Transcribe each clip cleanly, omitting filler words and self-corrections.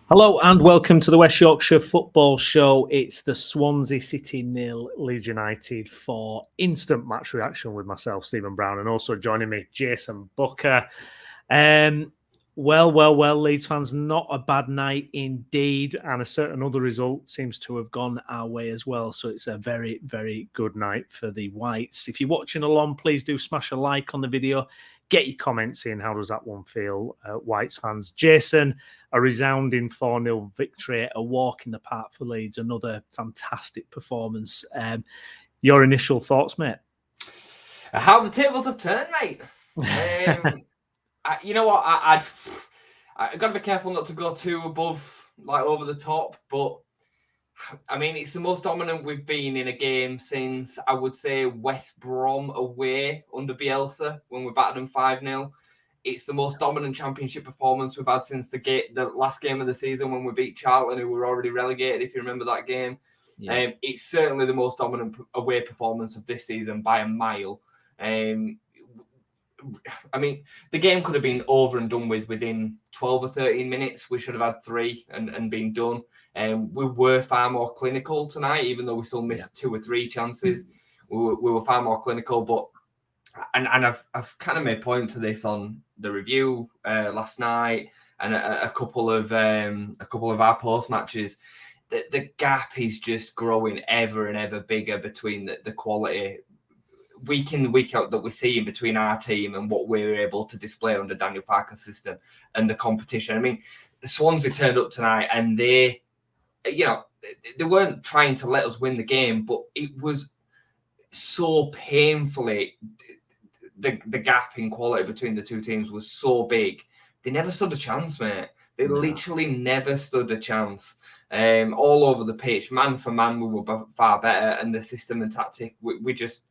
Hello and welcome to the West Yorkshire Football Show. It's the Swansea City 0, Leeds United 4. Instant match reaction with myself, Stephen Brown, and also joining me, Jason Booker. Well, Leeds fans, not a bad night indeed, and a certain other result seems to have gone our way as well. So it's a very, very good night for the Whites. If you're watching along, please do smash a like on the video. Get your comments in. How does that one feel, Whites fans? Jason, a resounding 4-0 victory, a walk in the park for Leeds, another fantastic performance. Your initial thoughts, mate? How the tables have turned, mate. You know what? I got to be careful not to go too above, like over the top. But I mean, it's the most dominant we've been in a game since, I would say, West Brom away under Bielsa when we battered them 5-0. It's the most dominant championship performance we've had since the last game of the season when we beat Charlton, who were already relegated, if you remember that game. Yeah. It's certainly the most dominant away performance of this season by a mile. I mean, the game could have been over and done with within 12 or 13 minutes. We should have had 3 and been done. We were far more clinical tonight, even though we still missed 2 or 3 chances. We were far more clinical, but I've kind of made point to this on the review last night and a couple of our post matches. The gap is just growing ever and ever bigger between the quality week in, week out that we're seeing between our team and what we're able to display under Daniel Farke's system and the competition. I mean, the Swansea turned up tonight and they weren't trying to let us win the game, but it was so painfully, the gap in quality between the two teams was so big. They never stood a chance, mate. They literally never stood a chance. All over the pitch, man for man, we were far better, and the system and tactic, we just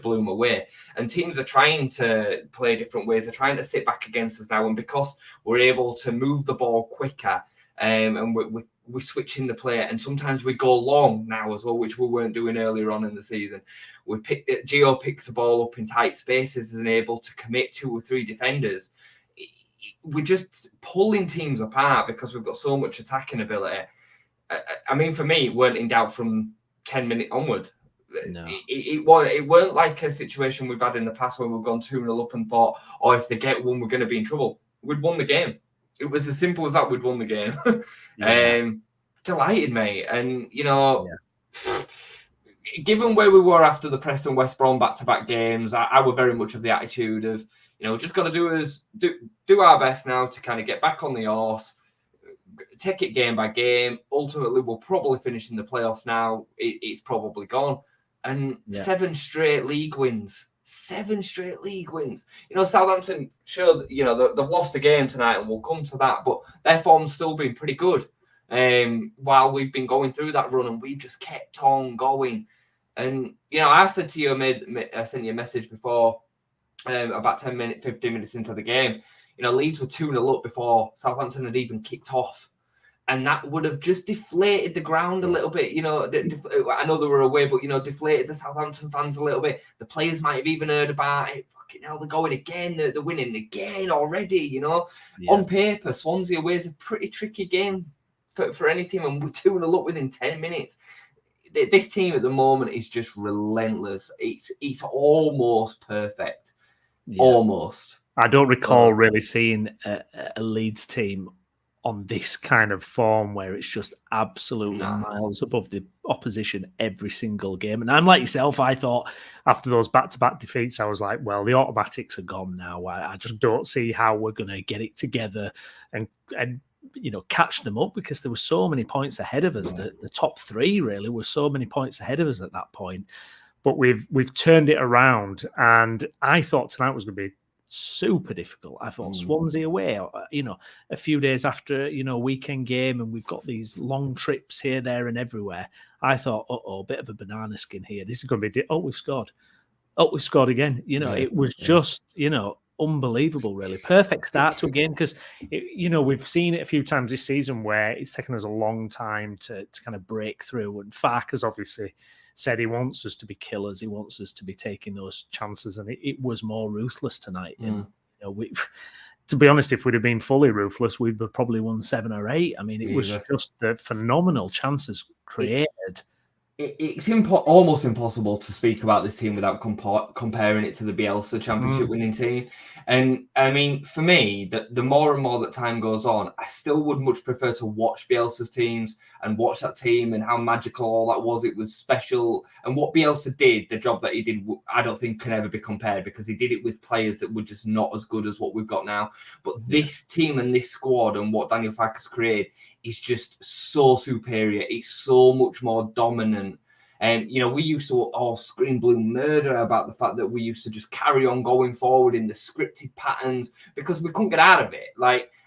blew them away. And teams are trying to play different ways. They're trying to sit back against us now, and because we're able to move the ball quicker, and we're switching the play, and sometimes we go long now as well, which we weren't doing earlier on in the season. Gio picks the ball up in tight spaces and able to commit 2 or 3 defenders. We're just pulling teams apart because we've got so much attacking ability. I mean, for me, it weren't in doubt from 10 minutes onward. No. It weren't like a situation we've had in the past where we've gone 2-0 up and thought, oh, if they get one, we're going to be in trouble. We'd won the game. It was as simple as that. We'd won the game. Delighted, mate. And, given where we were after the Preston West Brom back-to-back games, I were very much of the attitude of, just got to do our best now to kind of get back on the horse, take it game by game. Ultimately, we'll probably finish in the playoffs now. It's probably gone. And 7 straight league wins. 7 straight league wins. Southampton, sure, they've lost a game tonight, and we'll come to that, but their form's still been pretty good while we've been going through that run, and we've just kept on going. And, I said to you, I sent you a message before, about 10 minutes, 15 minutes into the game, Leeds were 2-0 up before Southampton had even kicked off. And that would have just deflated the ground a little bit. I know they were away, but, deflated the Southampton fans a little bit. The players might have even heard about it. Fucking hell, they're going again. They're winning again already, On paper, Swansea away is a pretty tricky game for any team. And we're 2-0 up within 10 minutes. This team at the moment is just relentless. It's almost perfect. Yeah. Almost. I don't recall really seeing a Leeds team on this kind of form where it's just absolutely miles above the opposition every single game. And I'm like yourself, I thought after those back-to-back defeats, I was like, well, the automatics are gone now. I just don't see how we're going to get it together and catch them up, because there were so many points ahead of us. The top 3 really were so many points ahead of us at that point. But we've turned it around, and I thought tonight was going to be super difficult. I thought Swansea away, a few days after, a weekend game, and we've got these long trips here, there, and everywhere. I thought, a bit of a banana skin here. This is going to be, we've scored. We've scored again. It was just, unbelievable, really. Perfect start to a game, because, we've seen it a few times this season where it's taken us a long time to kind of break through. And Farke's obviously said he wants us to be killers. He wants us to be taking those chances. And it was more ruthless tonight. And, to be honest, if we'd have been fully ruthless, we'd have probably won 7 or 8. I mean, it was just phenomenal chances created. It's almost impossible to speak about this team without comparing it to the Bielsa championship winning team. And I mean, for me, the more and more that time goes on, I still would much prefer to watch Bielsa's teams and watch that team and how magical all that was. It was special. And what Bielsa did, the job that he did, I don't think can ever be compared, because he did it with players that were just not as good as what we've got now. But this team and this squad and what Daniel Farke has created is just so superior. It's so much more dominant. And, we used to all scream blue murder about the fact that we used to just carry on going forward in the scripted patterns because we couldn't get out of it.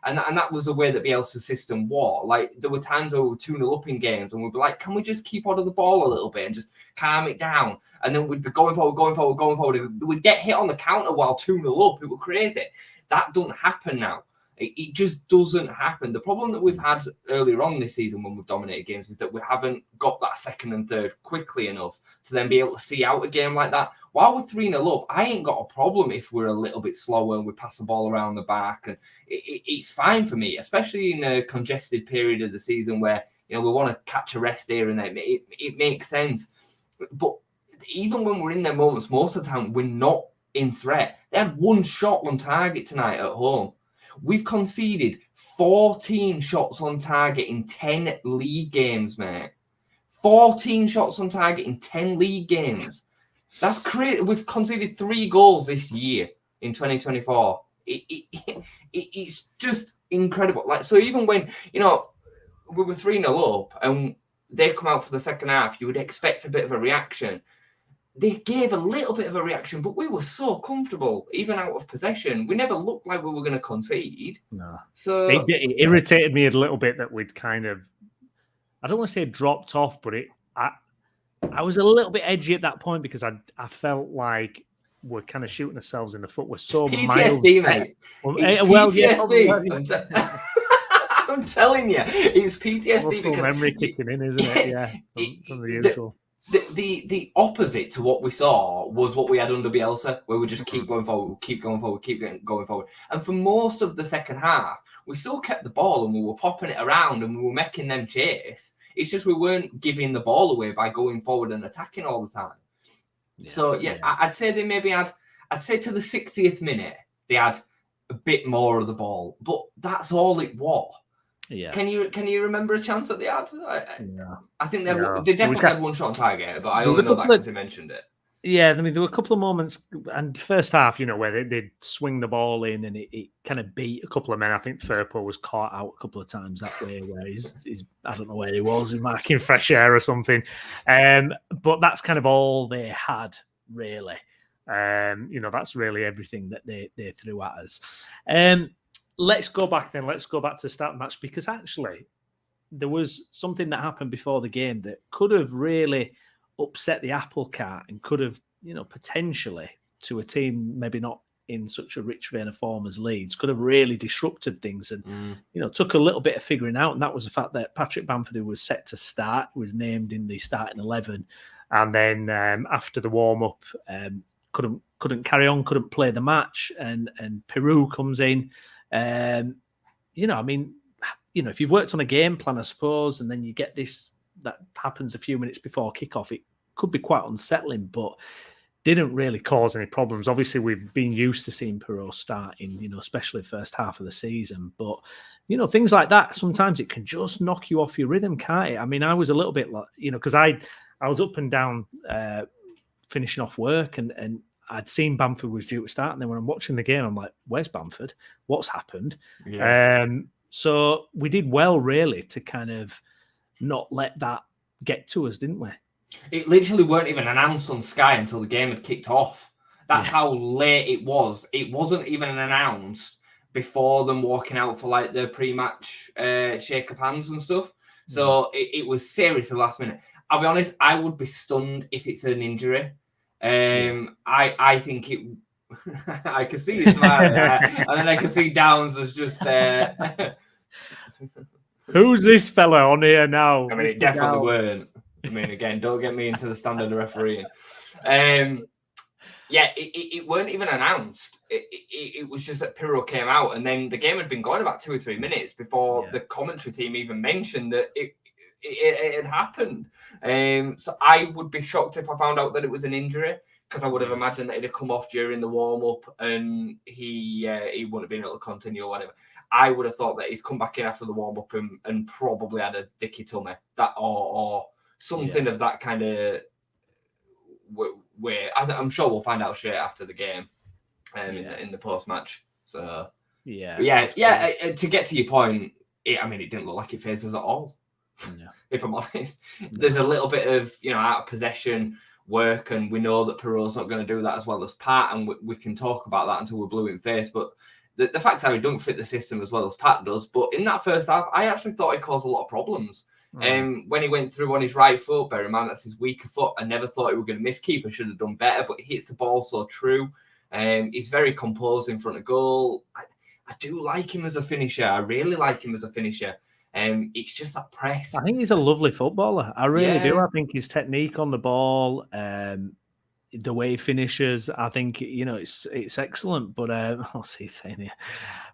And that was the way that Bielsa's system was. There were times where we were 2-0 up in games and we'd be like, can we just keep on the ball a little bit and just calm it down? And then we'd be going forward. We'd get hit on the counter while 2-0 up. It was crazy. That doesn't happen now. It just doesn't happen. The problem that we've had earlier on this season when we've dominated games is that we haven't got that second and third quickly enough to then be able to see out a game like that. While we're 3-0 up, I ain't got a problem if we're a little bit slower and we pass the ball around the back. And it's fine for me, especially in a congested period of the season where, we want to catch a rest here and there. It makes sense. But even when we're in their moments, most of the time, we're not in threat. They had 1 shot on target tonight at home. We've conceded 14 shots on target in 10 league games, mate. 14 shots on target in 10 league games. That's crazy. We've conceded 3 goals this year in 2024. It's just incredible. So even when, we were 3-0 up and they come out for the second half, you would expect a bit of a reaction. They gave a little bit of a reaction, but we were so comfortable, even out of possession. We never looked like we were going to concede. No. So it irritated me a little bit that we'd kind of, I don't want to say dropped off, but I was a little bit edgy at that point because I felt like we're kind of shooting ourselves in the foot. We're so PTSD, mate. PTSD. I'm telling you, it's PTSD because memory kicking in, isn't it? Yeah, from the usual. The opposite to what we saw was what we had under Bielsa, where we just keep going forward. And for most of the second half, we still kept the ball and we were popping it around and we were making them chase. It's just we weren't giving the ball away by going forward and attacking all the time. I'd say they maybe had, I'd say to the 60th minute, they had a bit more of the ball, but that's all it was. Yeah. Can you remember a chance that they had? No. I think they definitely had 1 shot on target, but I only know that because they mentioned it. Yeah, I mean, there were a couple of moments, and first half, where they'd swing the ball in and it kind of beat a couple of men. I think Farke was caught out a couple of times that way, where he's I don't know where he was, marking fresh air or something. But that's kind of all they had, really. That's really everything that they threw at us. Let's go back then. Let's go back to the start of the match, because actually there was something that happened before the game that could have really upset the apple cart and could have, potentially, to a team maybe not in such a rich vein of form as Leeds, could have really disrupted things and, took a little bit of figuring out. And that was the fact that Patrick Bamford, who was set to start, was named in the starting 11. And then after the warm-up, couldn't carry on, couldn't play the match. And Peru comes in. If you've worked on a game plan, I suppose, and then you get this that happens a few minutes before kickoff, it could be quite unsettling, but didn't really cause any problems. Obviously, we've been used to seeing Peru starting, especially first half of the season. But, things like that, sometimes it can just knock you off your rhythm, can't it? I mean, I was a little bit like, because I was up and down finishing off work and I'd seen Bamford was due to start, and then when I'm watching the game, I'm like, "Where's Bamford? What's happened?" Yeah. So we did well, really, to kind of not let that get to us, didn't we? It literally weren't even announced on Sky until the game had kicked off. That's how late it was. It wasn't even announced before them walking out for like the pre-match shake of hands and stuff. So it was seriously last minute. I'll be honest, I would be stunned if it's an injury. I think it. I can see you smiling, and then I can see Downs as just. Who's this fella on here now? I mean, it definitely weren't. I mean, again, don't get me into the standard of refereeing. Yeah, it weren't even announced. It was just that Pirro came out, and then the game had been going about 2 or 3 minutes before the commentary team even mentioned that it had happened. So I would be shocked if I found out that it was an injury, because I would have imagined that he'd have come off during the warm-up and he wouldn't have been able to continue or whatever. I would have thought that he's come back in after the warm-up and probably had a dicky tummy, that or something of that kind of way. I'm sure we'll find out straight after the game in the post-match. So to get to your point, it didn't look like it phases at all. If I'm honest, there's a little bit of out of possession work, and we know that Pirro's not going to do that as well as Pat, and we can talk about that until we're blue in face. But the fact that he don't fit the system as well as Pat does. But in that first half, I actually thought he caused a lot of problems. When he went through on his right foot, bear in mind that's his weaker foot. I never thought he was going to miss. Keeper should have done better, but he hits the ball so true. He's very composed in front of goal. I do like him as a finisher. I really like him as a finisher. It's just that press. I think he's a lovely footballer. I really do. I think his technique on the ball, the way he finishes, I think it's excellent. But I'll see saying here.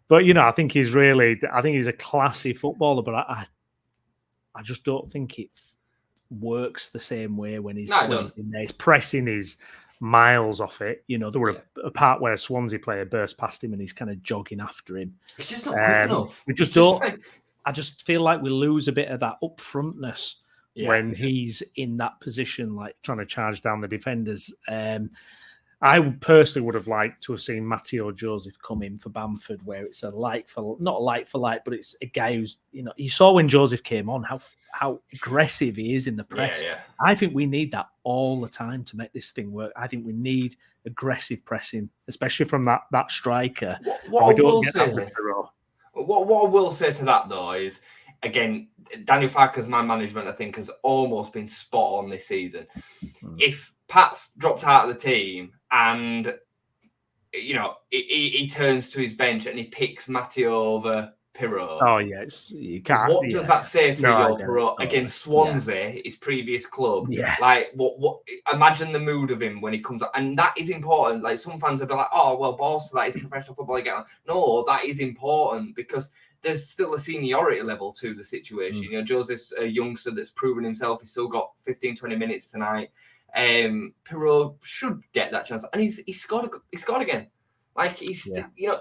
But I think he's a classy footballer. But I just don't think it works the same way when he's in there. His pressing is miles off it. There were a part where a Swansea player burst past him and he's kind of jogging after him. It's just not quick enough. We just don't. I just feel like we lose a bit of that upfrontness when he's in that position, like trying to charge down the defenders. I personally would have liked to have seen Matteo Joseph come in for Bamford, where it's not a like for like, but it's a guy who's, you saw when Joseph came on how aggressive he is in the press. I think we need that all the time to make this thing work. I think we need aggressive pressing, especially from that striker. What I will say to that, though, is, again, Daniel Farke's man management, I think, has almost been spot on this season. If Pat's dropped out of the team and, he turns to his bench and he picks Matteo over Pirro. Oh, yes. You can't. What does that say to your Pirro against Swansea, his previous club? Like, what? Imagine the mood of him when he comes up. And that is important. Like, some fans will be like, oh, well, balls to that. It's professional football. Get on. No, that is important because there's still a seniority level to the situation. Joseph's a youngster that's proven himself. He's still got 15, 20 minutes tonight. Pirro should get that chance. And he scored again. Like,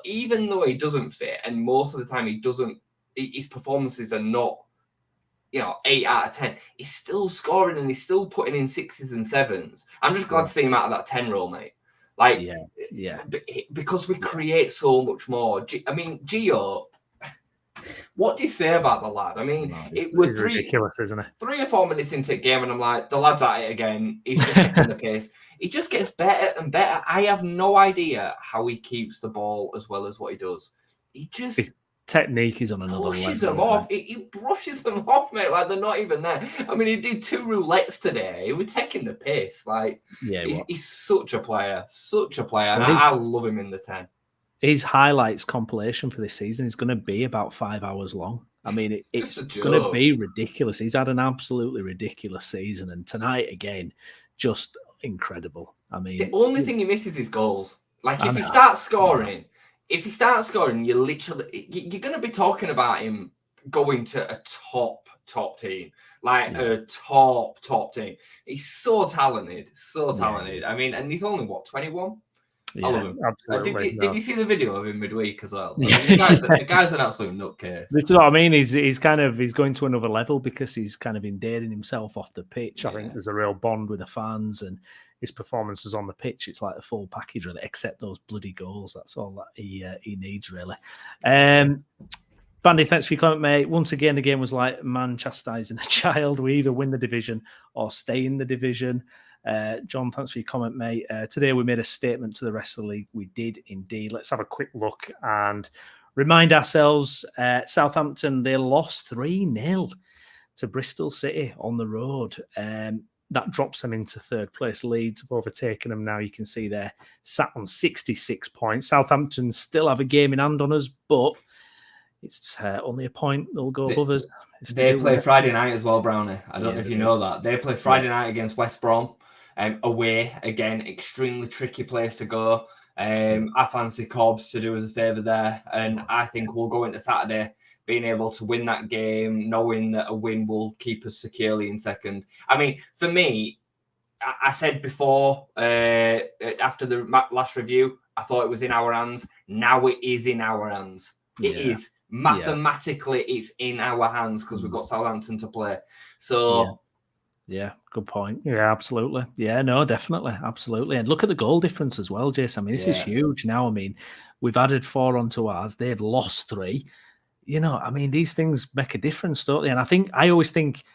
even though he doesn't fit, and most of the time he doesn't, his performances are not, 8 out of 10. He's still scoring and he's still putting in 6s and 7s. I'm just glad to see him out of that 10 role, mate. Like, because we create so much more. Gio, what do you say about the lad? It was ridiculous, isn't it? 3 or 4 minutes into the game, and I'm like, the lad's at it again. He's just taking the pace. He just gets better and better. I have no idea how he keeps the ball as well as what he does. His technique is on another level. Pushes them off. He brushes them off, mate, like they're not even there. He did 2 roulettes today. He was taking the piss. Like, he's such a player. And I love him in the 10. His highlights compilation for this season is going to be about 5 hours long. It's going to be ridiculous. He's had an absolutely ridiculous season. And tonight, again, just incredible. The only thing he misses is goals. Like, if he starts scoring, you're going to be talking about him going to a top team. Like, a top team. He's so talented. And he's only, 21? I love him. Absolutely. Did you see the video of him midweek as well? The guy's an absolute nutcase. This is what I mean. He's going to another level because he's kind of endearing himself off the pitch. I think there's a real bond with the fans and his performances on the pitch. It's like the full package, really, except those bloody goals. That's all that he needs, really. Bandy, thanks for your comment, mate. Once again, the game was like man chastising a child. We either win the division or stay in the division. John, thanks for your comment, mate. Today we made a statement to the rest of the league. We did indeed. Let's have a quick look and remind ourselves. Southampton, they lost 3-0 to Bristol City on the road. That drops them into 3rd place. Leeds have overtaken them now. You can see they're sat on 66 points. Southampton still have a game in hand on us, but it's only a point. They'll go above us. They play Friday night as well, Brownie. I don't know if you know that. They play Friday night against West Brom. Away, again, extremely tricky place to go. I fancy Cobbs to do us a favour there. And I think we'll go into Saturday being able to win that game, knowing that a win will keep us securely in second. I mean, for me, I said before, after the last review, I thought it was in our hands. Now it is in our hands. It is. Mathematically, it's in our hands because we've got Southampton to play. So... Yeah, good point. Yeah, absolutely. Yeah, no, definitely. Absolutely. And look at the goal difference as well, Jason. I mean, this is huge now. I mean, we've added 4 onto ours. They've lost 3. You know, I mean, these things make a difference, don't they? And I always think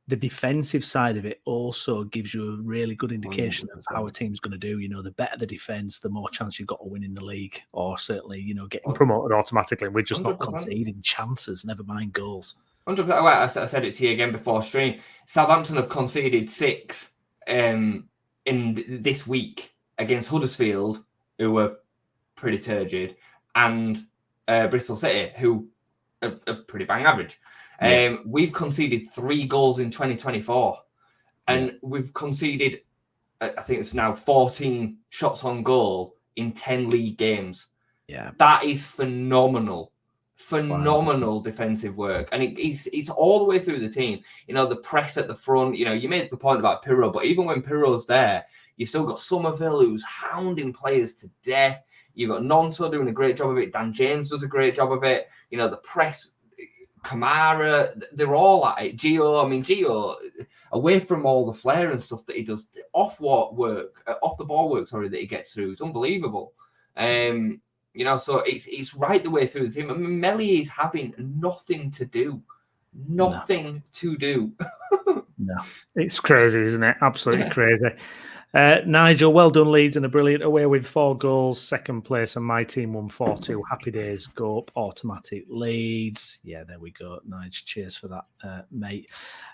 the defensive side of it also gives you a really good indication 100%. Of how a team's going to do. You know, the better the defense, the more chance you've got of winning the league, or certainly, you know, getting promoted automatically. We're just 100%. Not conceding chances, never mind goals. 100%. Well, I said it to you again before stream. Southampton have conceded 6 in this week against Huddersfield, who were pretty turgid, and Bristol City, who are pretty bang average. We've conceded 3 goals in 2024, and we've conceded, I think it's now 14 shots on goal in 10 league games. Yeah, that is phenomenal. Phenomenal defensive work, and it's all the way through the team. You know, the press at the front. You know, you made the point about Pirro, but even when Pirro's there, you've still got Somerville who's hounding players to death. You've got Nonto doing a great job of it. Dan James does a great job of it. You know, the press, Kamara, they're all at it. Gio, away from all the flair and stuff that he does, off the ball work, that he gets through, it's unbelievable. You know, so it's right the way through the team. I mean, Melly is having nothing to do. Nothing to do. No. It's crazy, isn't it? Absolutely crazy. Nigel, well done, Leeds, and a brilliant away with 4 goals, second place, and my team won 4-2. Happy days, go up, automatic Leeds. Yeah, there we go. Nigel, cheers for that, mate.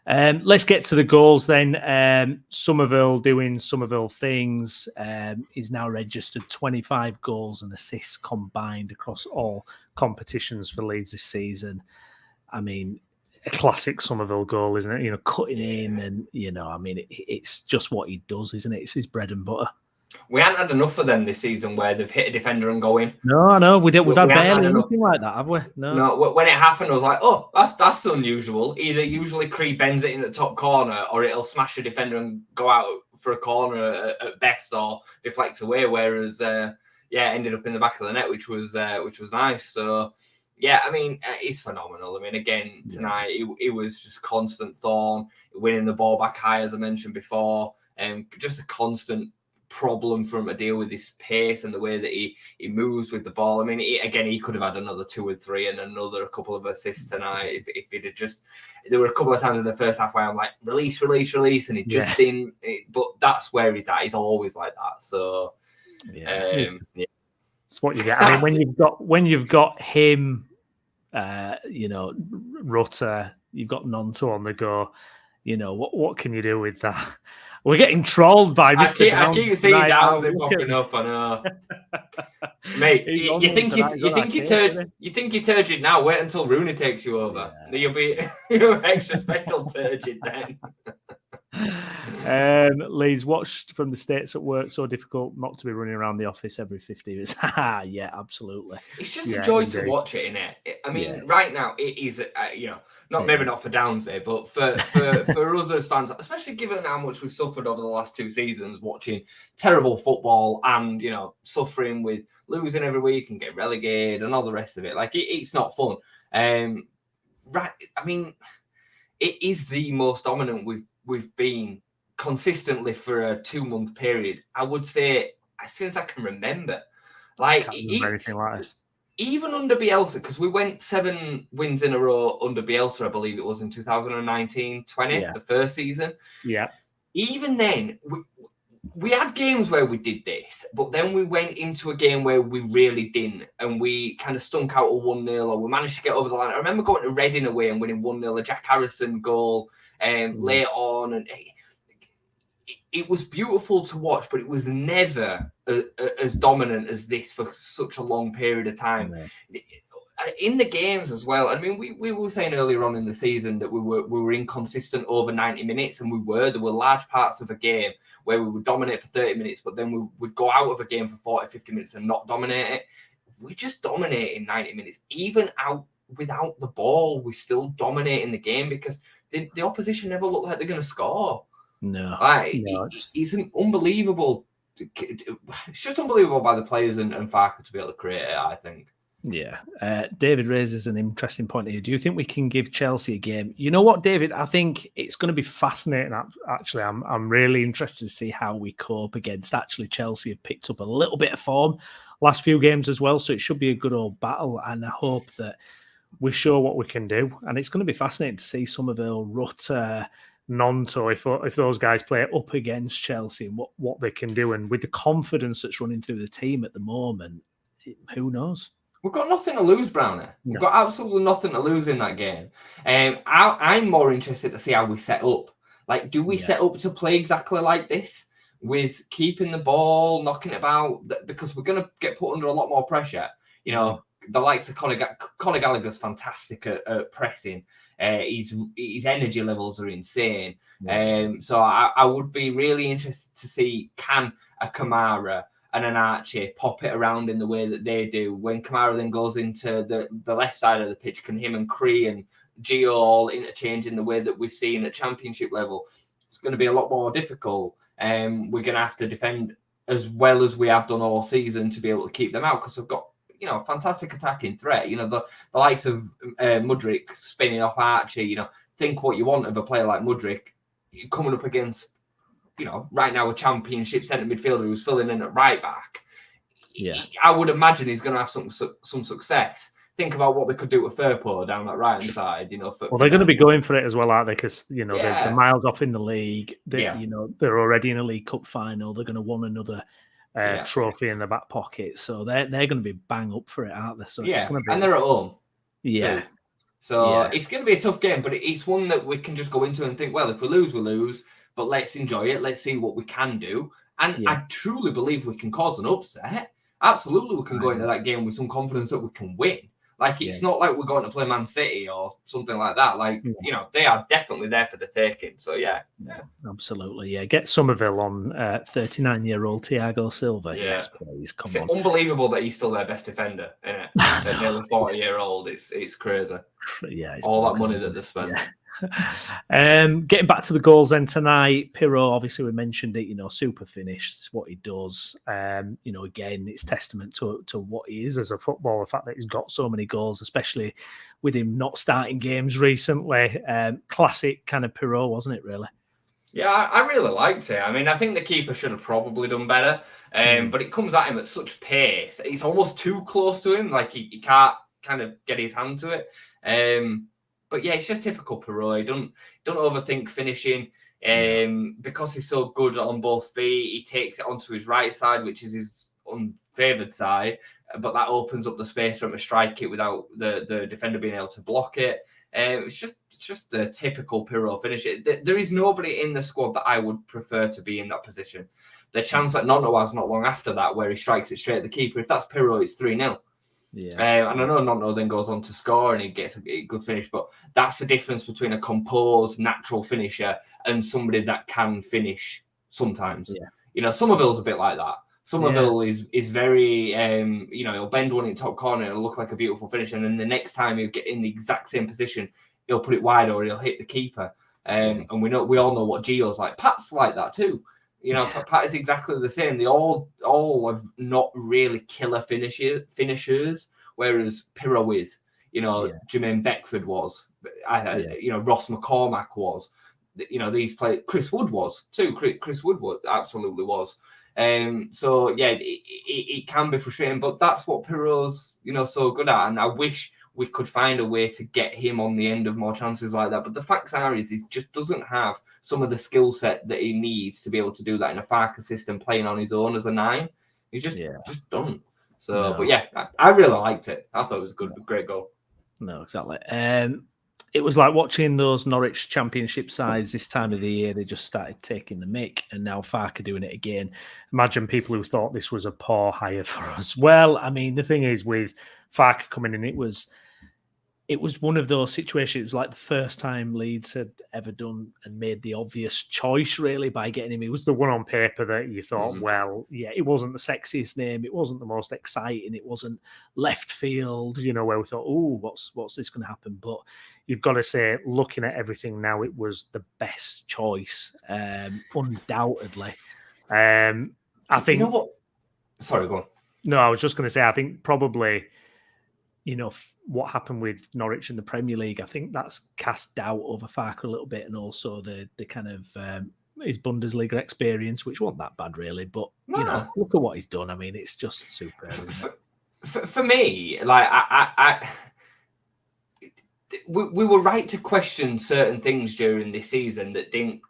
Let's get to the goals then. Somerville doing Somerville things. He's now registered 25 goals and assists combined across all competitions for Leeds this season. I mean, a classic Somerville goal, isn't it? You know, cutting in, and you know, I mean, it's just what he does, isn't it? It's his bread and butter. We haven't had enough of them this season where they've hit a defender and go in. No, I know. We've had barely anything like that, have we? No. When it happened, I was like, oh, that's unusual. Either usually Cree bends it in the top corner, or it'll smash a defender and go out for a corner at best, or deflect away. Whereas, ended up in the back of the net, which was nice. So. Yeah, I mean, it's phenomenal. I mean, again, tonight, it was just constant thorn, winning the ball back high, as I mentioned before, and just a constant problem for him to deal with his pace and the way that he moves with the ball. I mean, he could have had another 2 or 3 and a couple of assists tonight if he'd have just... There were a couple of times in the first half where I'm like, release, and he just didn't... But that's where he's at. He's always like that. So, It's what you get. I mean, when you've got him, you know, Rutter, you've got Nonto on the go. You know what can you do with that? We're getting trolled by Mr. I keep seeing Downs popping up. I know, mate. You think you're turgid now? Wait until Rooney takes you over. Yeah. You'll be extra special turgid then. Leeds, watched from the States at work, so difficult not to be running around the office every 50 minutes. Yeah, absolutely. It's just a joy to watch it, innit? I mean, right now it is, maybe not for Downs Day, but for us as fans, especially given how much we've suffered over the last 2 seasons, watching terrible football and, you know, suffering with losing every week and getting relegated and all the rest of it. Like, it's not fun. Right? I mean, it is the most dominant we've been consistently for a 2-month period. I would say since I can remember. Like, anything like this. Even under Bielsa, because we went 7 wins in a row under Bielsa, I believe it was in 2019-20, the first season. Yeah. Even then, we had games where we did this, but then we went into a game where we really didn't, and we kind of stunk out a 1-0, or we managed to get over the line. I remember going to Reading away and winning 1-0, a Jack Harrison goal late on, and it was beautiful to watch, but it was never as dominant as this for such a long period of time. in the games as well. I mean, we were saying earlier on in the season that we were inconsistent over 90 minutes, and there were large parts of a game where we would dominate for 30 minutes, but then we would go out of a game for 40, 50 minutes and not dominate it. We just dominate in 90 minutes. Even out without the ball, we still dominate in the game because the opposition never look like they're going to score. No. It's an unbelievable. It's just unbelievable by the players and Farke to be able to create it, I think. Yeah. David raises an interesting point here. Do you think we can give Chelsea a game? You know what, David? I think it's going to be fascinating. Actually, I'm really interested to see how we cope against. Actually, Chelsea have picked up a little bit of form last few games as well, so it should be a good old battle. And I hope that we show what we can do. And it's going to be fascinating to see Somerville, Rutter, Nonto, if those guys play up against Chelsea and what they can do. And with the confidence that's running through the team at the moment, who knows? We've got nothing to lose, Brownie. We've got absolutely nothing to lose in that game. I'm more interested to see how we set up. Like, do we set up to play exactly like this with keeping the ball, knocking it about? Because we're going to get put under a lot more pressure. You know, the likes of Conor Gallagher's fantastic at pressing. His energy levels are insane. So I would be really interested to see, can a Kamara and an Archie pop it around in the way that they do. When Kamara then goes into the left side of the pitch, can him and Cree and Gio all interchange in the way that we've seen at championship level? It's going to be a lot more difficult. We're going to have to defend as well as we have done all season to be able to keep them out, because we've got, you know, fantastic attacking threat. You know, the likes of Mudryk spinning off Archie. You know, think what you want of a player like Mudryk coming up against, you know, right now a championship centre midfielder who's filling in at right back. Yeah, I would imagine he's going to have some success. Think about what they could do with Firpo down that right hand side. You know, they're going to be going for it as well, aren't they? Because you know they're miles off in the league. You know, they're already in a League Cup final. They're going to want another trophy in the back pocket, so they're going to be bang up for it, aren't they? So it's going to be, and they're at home. Yeah. So it's going to be a tough game, but it's one that we can just go into and think, well, if we lose, we lose. But let's enjoy it. Let's see what we can do. And I truly believe we can cause an upset. Absolutely, we can go into that game with some confidence that we can win. Like, it's not like we're going to play Man City or something like that. Like, you know, they are definitely there for the taking. So, yeah. Absolutely, yeah. Get Somerville on 39-year-old Thiago Silva. Yeah. Yes, please. Come on. It's unbelievable that he's still their best defender, isn't it? They're nearly 40-year-old. It's crazy. Yeah. All that money that they spend. Yeah. Getting back to the goals then tonight, Pirro, obviously we mentioned it, you know, super finish. It's what he does. You know, again, it's testament to what he is as a footballer, the fact that he's got so many goals, especially with him not starting games recently. Classic kind of Pirro, wasn't it, really? Yeah, I really liked it. I mean, I think the keeper should have probably done better. But it comes at him at such pace. It's almost too close to him. Like, he can't kind of get his hand to it. But yeah, it's just typical Pirro. Don't overthink finishing. Because he's so good on both feet, he takes it onto his right side, which is his unfavoured side. But that opens up the space for him to strike it without the defender being able to block it. It's just a typical Pirro finish. There is nobody in the squad that I would prefer to be in that position. The chance that Nonto has not long after that, where he strikes it straight at the keeper, if that's Pirro, it's 3-0. Yeah. And I know Nonto then goes on to score and he gets a good finish, but that's the difference between a composed, natural finisher and somebody that can finish sometimes. Yeah. You know, Somerville's a bit like that. Somerville is very, you know, he'll bend one in the top corner and it'll look like a beautiful finish, and then the next time he'll get in the exact same position, he'll put it wide or he'll hit the keeper. And we all know what Gio's like. Pat's like that too. You know, Pat is exactly the same. They all have not really killer finishers, whereas Pirro is. You know, Jermaine Beckford was. You know, Ross McCormack was. You know, these players. Chris Wood was too. Chris Wood absolutely was. So yeah, it can be frustrating, but that's what Pirro's, you know, so good at. And I wish we could find a way to get him on the end of more chances like that. But the facts are, he just doesn't have some of the skill set that he needs to be able to do that in a Farke system, playing on his own as a 9. He just doesn't. So, but yeah, I really liked it. I thought it was a great goal. No, exactly. it was like watching those Norwich Championship sides this time of the year. They just started taking the mick, and now Farke doing it again. Imagine people who thought this was a poor hire for us. Well, I mean, the thing is with Farke coming in, it was one of those situations. It was like the first time Leeds had ever done and made the obvious choice, really, by getting him. It was the one on paper that you thought, well, yeah, it wasn't the sexiest name. It wasn't the most exciting. It wasn't left field, where we thought, oh, what's this going to happen? But you've got to say, looking at everything now, it was the best choice, undoubtedly. I think... You know what? Sorry, go on. No, I was just going to say, I think probably... what happened with Norwich in the Premier League, I think that's cast doubt over Farke a little bit, and also the kind of his Bundesliga experience, which wasn't that bad really. But look at what he's done. I mean, it's just superb. Isn't it? For me, like we were right to question certain things during this season that didn't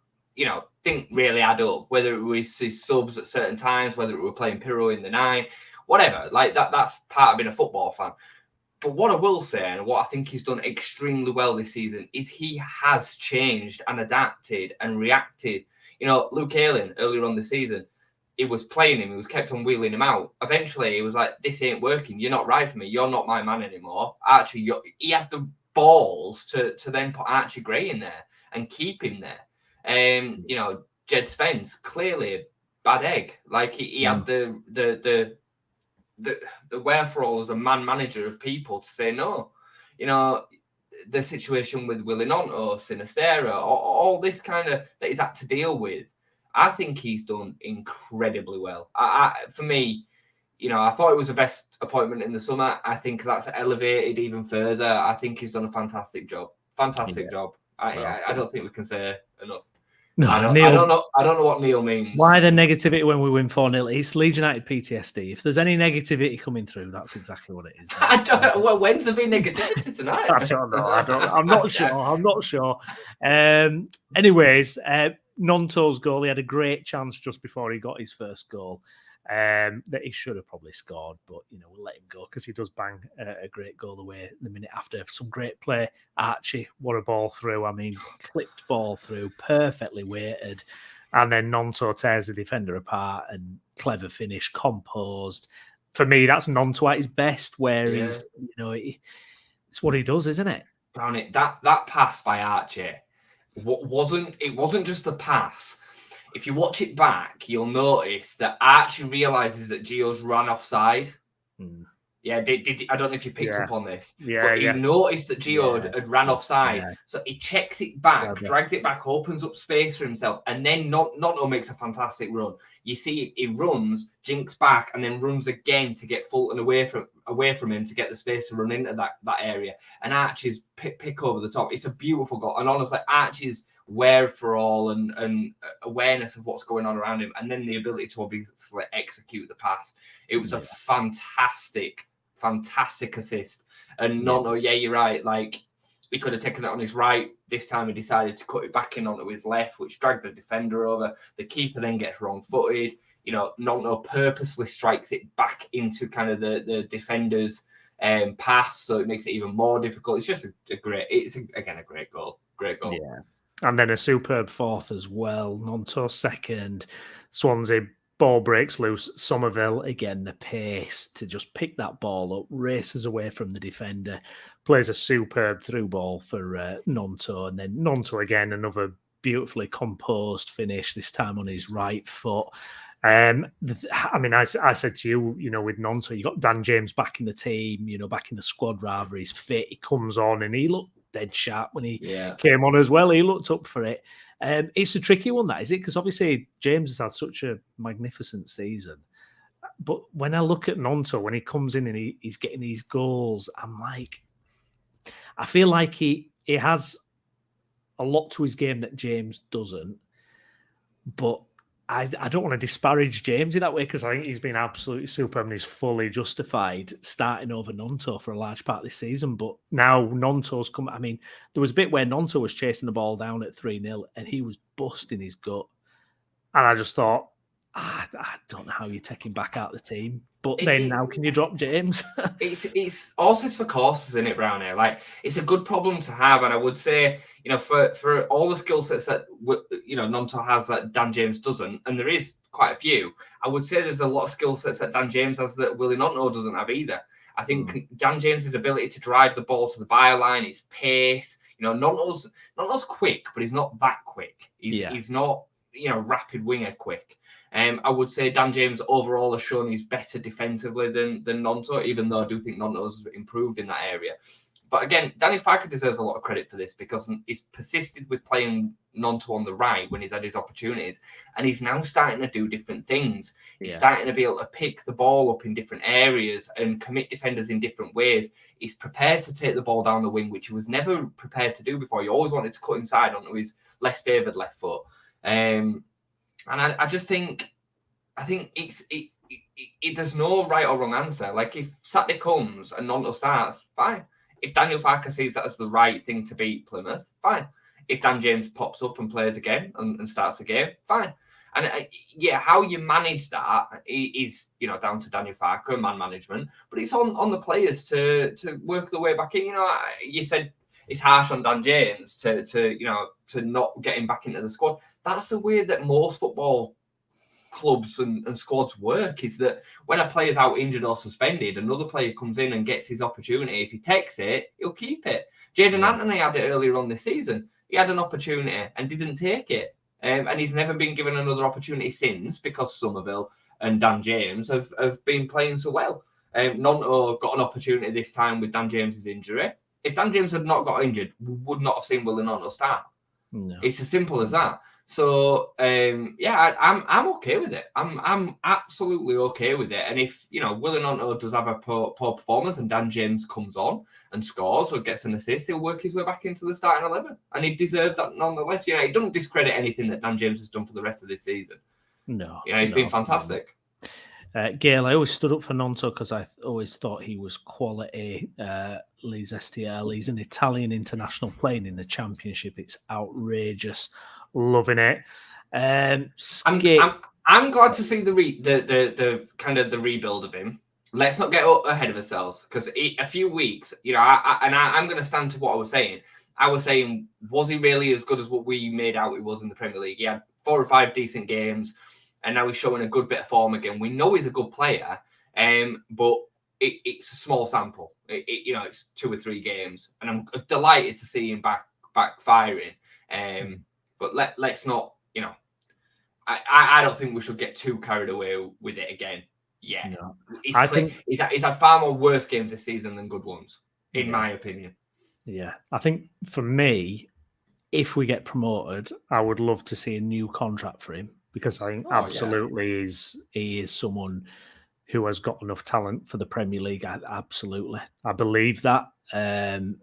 really add up. Whether it was his subs at certain times, whether it were playing Pirro in the 9, whatever. Like that's part of being a football fan. But what I will say, and what I think he's done extremely well this season, is he has changed and adapted and reacted. Luke Ayling, earlier on this season, he was playing him. He was kept on wheeling him out. Eventually, he was like, this ain't working. You're not right for me. You're not my man anymore. Archie, he had the balls to then put Archie Gray in there and keep him there. Jed Spence, clearly a bad egg. Like, he had the wherefore as a man manager of people to say no. The situation with Willie Nonto, Sinistera, all this kind of that he's had to deal with. I think he's done incredibly well. For me, I thought it was the best appointment in the summer. I think that's elevated even further. I think he's done a fantastic job. Job. I don't think we can say enough. No, I don't know what Neil means. Why the negativity when we win 4-0? It's Leeds United PTSD. If there's any negativity coming through, that's exactly what it is. I don't know. Well, when's there been negativity tonight? I don't know. I'm not sure. Anyways, Nonto's goal, he had a great chance just before he got his first goal that he should have probably scored, but we'll let him go because he does bang a great goal away the minute after. Some great play. Archie, what a ball through. I mean, clipped ball through, perfectly weighted. And then Nonto tears the defender apart and clever finish, composed. For me, that's Nonto at his best, where he's, it's what he does, isn't it? Brownie, that pass by Archie, it wasn't just the pass. If you watch it back, you'll notice that Archie realises that Gio's run offside. Yeah, I don't know if you picked up on this. But he noticed that Gio had ran offside. Yeah. So he checks it back, drags it back, opens up space for himself, and then Nonto makes a fantastic run. You see, he runs, jinks back, and then runs again to get Fulton away from him to get the space to run into that area. And Archie's pick over the top. It's a beautiful goal. And honestly, Archie's wherewithal and awareness of what's going on around him, and then the ability to obviously execute the pass. It was a fantastic assist. And Nonto, you're right. Like, he could have taken it on his right. This time he decided to cut it back in onto his left, which dragged the defender over. The keeper then gets wrong-footed. Nonto purposely strikes it back into kind of the defender's path, so it makes it even more difficult. It's just a great goal. Great goal. Yeah. And then a superb fourth as well. Nonto second. Swansea, ball breaks loose. Somerville, again, the pace to just pick that ball up, races away from the defender, plays a superb through ball for Nonto. And then Nonto again, another beautifully composed finish, this time on his right foot. I said to you, with Nonto, you got Dan James back in the team, back in the squad rather. He's fit. He comes on and he looked dead sharp when he came on as well. He looked up for it. It's a tricky one, that is it, because obviously James has had such a magnificent season. But when I look at Nonto, when he comes in and he's getting these goals, I'm like, I feel like he has a lot to his game that James doesn't. But I don't want to disparage James in that way, because I think he's been absolutely superb and he's fully justified starting over Nonto for a large part of this season. But now Nonto's come. I mean, there was a bit where Nonto was chasing the ball down at 3-0 and he was busting his gut. And I just thought, I don't know how you take him back out of the team. But then how can you drop James? It's horses for courses, isn't it, Brownie? Like, it's a good problem to have, and I would say, for all the skill sets that Nonto has that Dan James doesn't, and there is quite a few. I would say there's a lot of skill sets that Dan James has that Willie Nonto doesn't have either. I think Dan James's ability to drive the ball to the byline, his pace. Nonto's quick, but he's not that quick. He's not rapid winger quick. I would say Dan James overall has shown he's better defensively than Nonto, even though I do think Nonto's improved in that area. But again, Danny Farke deserves a lot of credit for this because he's persisted with playing Nonto on the right when he's had his opportunities, and he's now starting to do different things. He's starting to be able to pick the ball up in different areas and commit defenders in different ways. He's prepared to take the ball down the wing, which he was never prepared to do before. He always wanted to cut inside onto his less favoured left foot. And I just think, there's no right or wrong answer. Like, if Saturday comes and Nonto starts, fine. If Daniel Farke sees that as the right thing to beat Plymouth, fine. If Dan James pops up and plays again and starts the game, fine. And how you manage that is, down to Daniel Farke and man management, but it's on the players to work their way back in. You said it's harsh on Dan James to not get him back into the squad. That's the way that most football clubs and squads work, is that when a player's out injured or suspended, another player comes in and gets his opportunity. If he takes it, he'll keep it. Jaden Anthony had it earlier on this season. He had an opportunity and didn't take it. And he's never been given another opportunity since, because Somerville and Dan James have been playing so well. Nonto got an opportunity this time with Dan James's injury. If Dan James had not got injured, we would not have seen Willie Nonto start. No. It's as simple as that. So I'm okay with it. I'm absolutely okay with it. And if Willie Nonto does have a poor performance and Dan James comes on and scores or gets an assist, he'll work his way back into the starting 11, and he deserved that nonetheless. He doesn't discredit anything that Dan James has done for the rest of this season. No, he's been fantastic. Gail, I always stood up for Nonto because I always thought he was quality. Leeds STL. He's an Italian international playing in the Championship. It's outrageous. Loving it. I'm glad to see the kind of the rebuild of him. Let's not get ahead of ourselves, because a few weeks, I'm going to stand to what I was saying. I was saying, was he really as good as what we made out he was in the Premier League? He had 4 or 5 decent games, and now he's showing a good bit of form again. We know he's a good player, but it's a small sample. It's 2 or 3 games, and I'm delighted to see him back firing. But let's not, I don't think we should get too carried away with it again. Yeah, no. He's had far more worse games this season than good ones, in my opinion. Yeah, I think for me, if we get promoted, I would love to see a new contract for him, because I think he is someone who has got enough talent for the Premier League. Absolutely, I believe that. And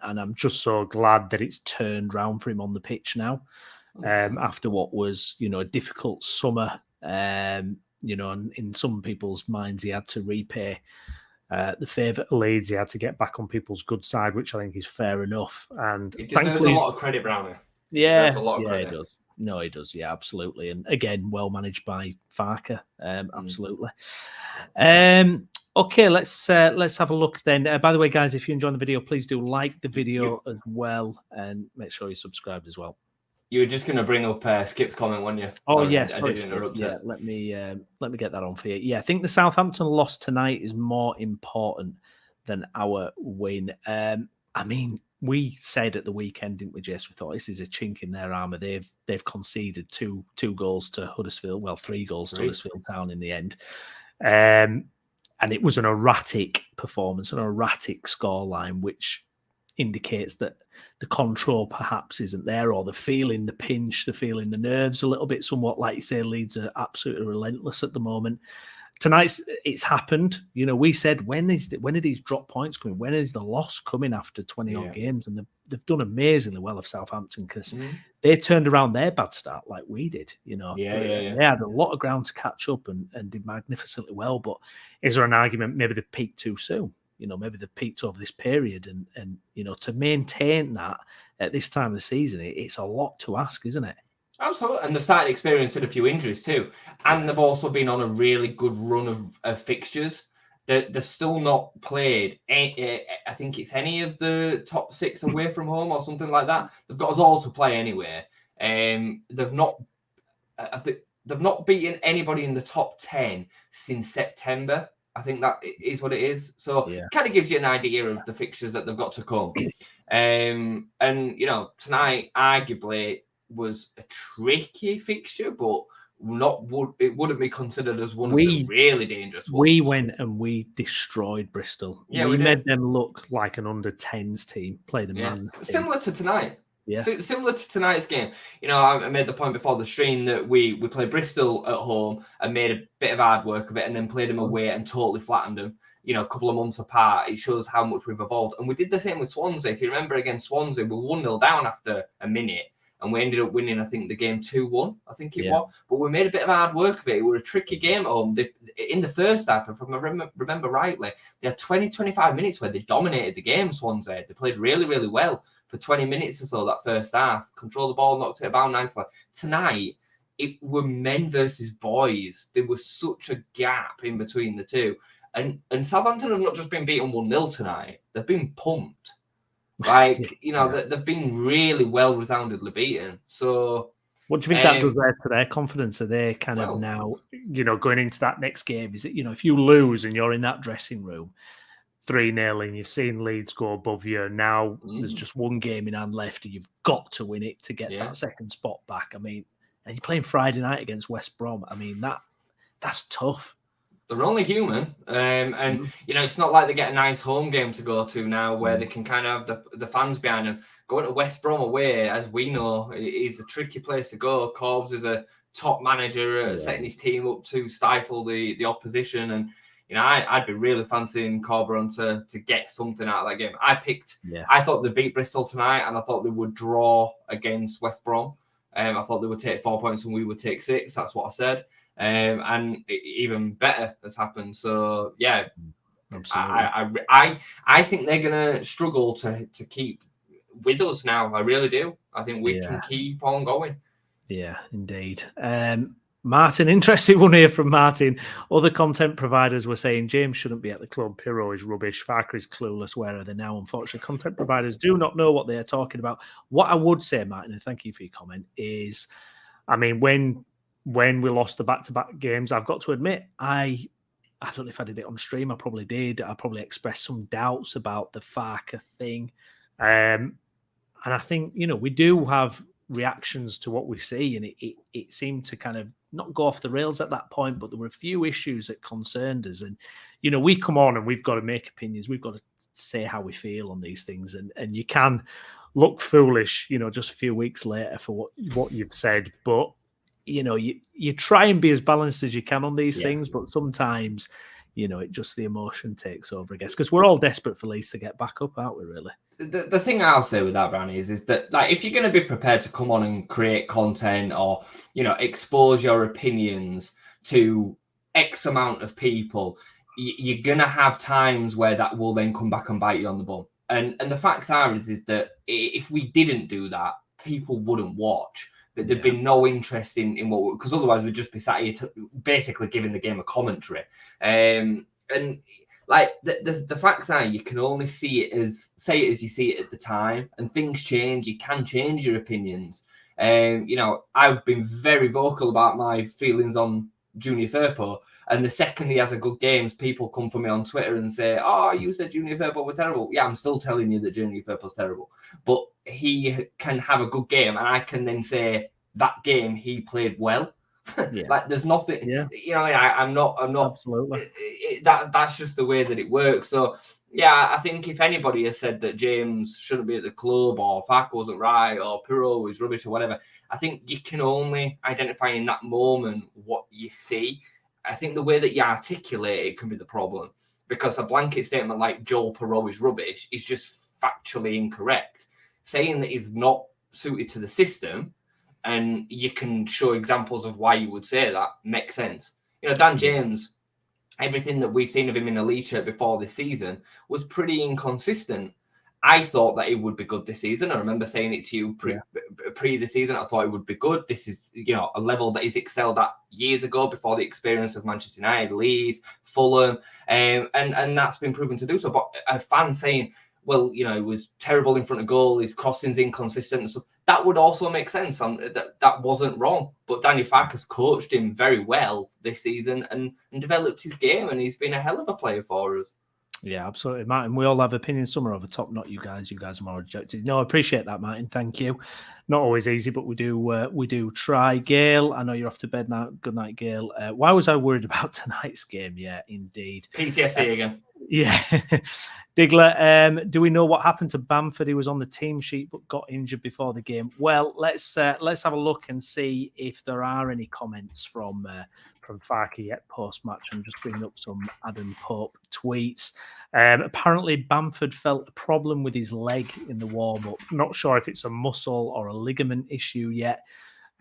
I'm just so glad that it's turned round for him on the pitch now. After what was, a difficult summer. And in some people's minds, he had to repay the favour at Leeds. He had to get back on people's good side, which I think is fair enough. And he deserves a lot of credit, Brownie. Yeah, he does. No, he does. Yeah, absolutely. And again, well managed by Farke. Absolutely. Okay, let's have a look then. By the way, guys, if you enjoyed the video, please do like the video as well, and make sure you're subscribed as well. You were just going to bring up Skip's comment, weren't you? Oh, yes. I didn't interrupt it. Let me get that on for you. Yeah, I think the Southampton loss tonight is more important than our win. I mean, we said at the weekend, didn't we, Jess? We thought this is a chink in their armour. They've conceded two goals to Huddersfield. Well, 3 goals to Huddersfield Town in the end. And it was an erratic performance, an erratic scoreline, which indicates that the control perhaps isn't there, or the feeling the pinch, the feeling the nerves a little bit, somewhat, like you say, Leeds are absolutely relentless at the moment. Tonight, it's happened. We said, when are these drop points coming? When is the loss coming after 20-odd games? And they've done amazingly well of Southampton, because they turned around their bad start like we did. They had a lot of ground to catch up and did magnificently well. But is there an argument maybe they peaked too soon? Maybe they've peaked over this period, and to maintain that at this time of the season, it's a lot to ask, isn't it? Absolutely, and they've started experiencing a few injuries too, and they've also been on a really good run of fixtures. They've still not played. I think it's any of the top 6 away from home or something like that. They've got us all to play anyway. They've not. I think they've not beaten anybody in the top 10 since September. I think that is what it is. So kind of gives you an idea of the fixtures that they've got to come. And tonight arguably was a tricky fixture, but it wouldn't be considered as one of the really dangerous ones. We went and we destroyed Bristol. Yeah, we made them look like an under-10s team, played a man's team. Similar to tonight. Yeah. Similar to tonight's game. I made the point before the stream that we played Bristol at home and made a bit of hard work of it, and then played them away and totally flattened them. A couple of months apart. It shows how much we've evolved. And we did the same with Swansea. If you remember against Swansea, we were 1-0 down after a minute. And we ended up winning, I think, the game 2-1, I think it was. But we made a bit of hard work of it. It was a tricky game at home. In the first half, if I remember rightly, they had 20-25 minutes where they dominated the game, Swansea. They played really, really well for 20 minutes or so that first half. Controlled the ball, knocked it about nicely. Tonight, it were men versus boys. There was such a gap in between the two. And Southampton have not just been beaten 1-0 tonight. They've been pumped. They've been really well resoundingly beaten. So, what do you think that does there to their confidence? Are they kind of now, going into that next game? Is it, if you lose and you're in that dressing room 3-0 and you've seen Leeds go above you, now there's just one game in hand left and you've got to win it to get that second spot back. I mean, and you're playing Friday night against West Brom. I mean, that's tough. They're only human. It's not like they get a nice home game to go to now where they can kind of have the fans behind them. Going to West Brom away, as we know, is a tricky place to go. Corbs is a top manager setting his team up to stifle the opposition. And, I'd be really fancying Corberon to get something out of that game. I thought they beat Bristol tonight, and I thought they would draw against West Brom. I thought they would take 4 points and we would take 6. That's what I said. And even better has happened. So yeah, absolutely. I think they're gonna struggle to keep with us now. I really do. I think we can keep on going. Yeah, indeed. Martin, interesting one here from Martin. Other content providers were saying James shouldn't be at the club. Pirro is rubbish. Farke is clueless. Where are they now? Unfortunately, content providers do not know what they are talking about. What I would say, Martin, and thank you for your comment, is, I mean, when we lost the back-to-back games, I've got to admit, I don't know if I did it on stream. I probably did. I probably expressed some doubts about the Farke thing. And I think, we do have reactions to what we see, and it seemed to kind of not go off the rails at that point, but there were a few issues that concerned us. And, we come on and we've got to make opinions. We've got to say how we feel on these things. And you can look foolish, just a few weeks later for what you've said. But, you try and be as balanced as you can on these things, but sometimes, it just the emotion takes over, I guess, because we're all desperate for Leeds to get back up, aren't we, really? The thing I'll say with that, Brownie, is that, like, if you're going to be prepared to come on and create content or, expose your opinions to X amount of people, you're going to have times where that will then come back and bite you on the bum. And the facts are is that if we didn't do that, people wouldn't watch. But there'd be no interest in what, because otherwise we'd just be sat here basically giving the game a commentary. And like the facts are, you can only say it as you see it at the time, and things change. You can change your opinions. I've been very vocal about my feelings on Junior Firpo, and the second he has a good game, people come for me on Twitter and say, "Oh, you said Junior Firpo were terrible." Yeah, I'm still telling you that Junior Firpo's terrible, but he can have a good game, and I can then say that game he played well. Like there's nothing, I'm not absolutely. That's just the way that it works. So yeah, I think if anybody has said that James shouldn't be at the club or Farke wasn't right or Pirro is rubbish or whatever, I think you can only identify in that moment what you see. I think the way that you articulate it can be the problem, because a blanket statement like Joel Pirro is rubbish is just factually incorrect. Saying that he's not suited to the system, and you can show examples of why you would say that, makes sense. Dan James, everything that we've seen of him in a Leeds shirt before this season was pretty inconsistent. I thought that it would be good this season. I remember saying it to you pre the season. I thought it would be good. This is, a level that he's excelled at years ago before the experience of Manchester United, Leeds, Fulham, and that's been proven to do so. But a fan saying, well, he was terrible in front of goal, his crossing's inconsistent and stuff, that would also make sense. And that wasn't wrong. But Daniel Farke has coached him very well this season and developed his game, and he's been a hell of a player for us. Yeah, absolutely, Martin. We all have opinions. Some are over top, not you guys. You guys are more objective. No, I appreciate that, Martin. Thank you. Not always easy, but we do try. Gail, I know you're off to bed now. Good night, Gail. Why was I worried about tonight's game? Yeah, indeed. PTSD again. Yeah. Diggler, do we know what happened to Bamford? He was on the team sheet but got injured before the game. Well, let's have a look and see if there are any comments from Farke yet post-match. I'm just bringing up some Adam Pope tweets. Apparently, Bamford felt a problem with his leg in the warm-up. Not sure if it's a muscle or a ligament issue yet.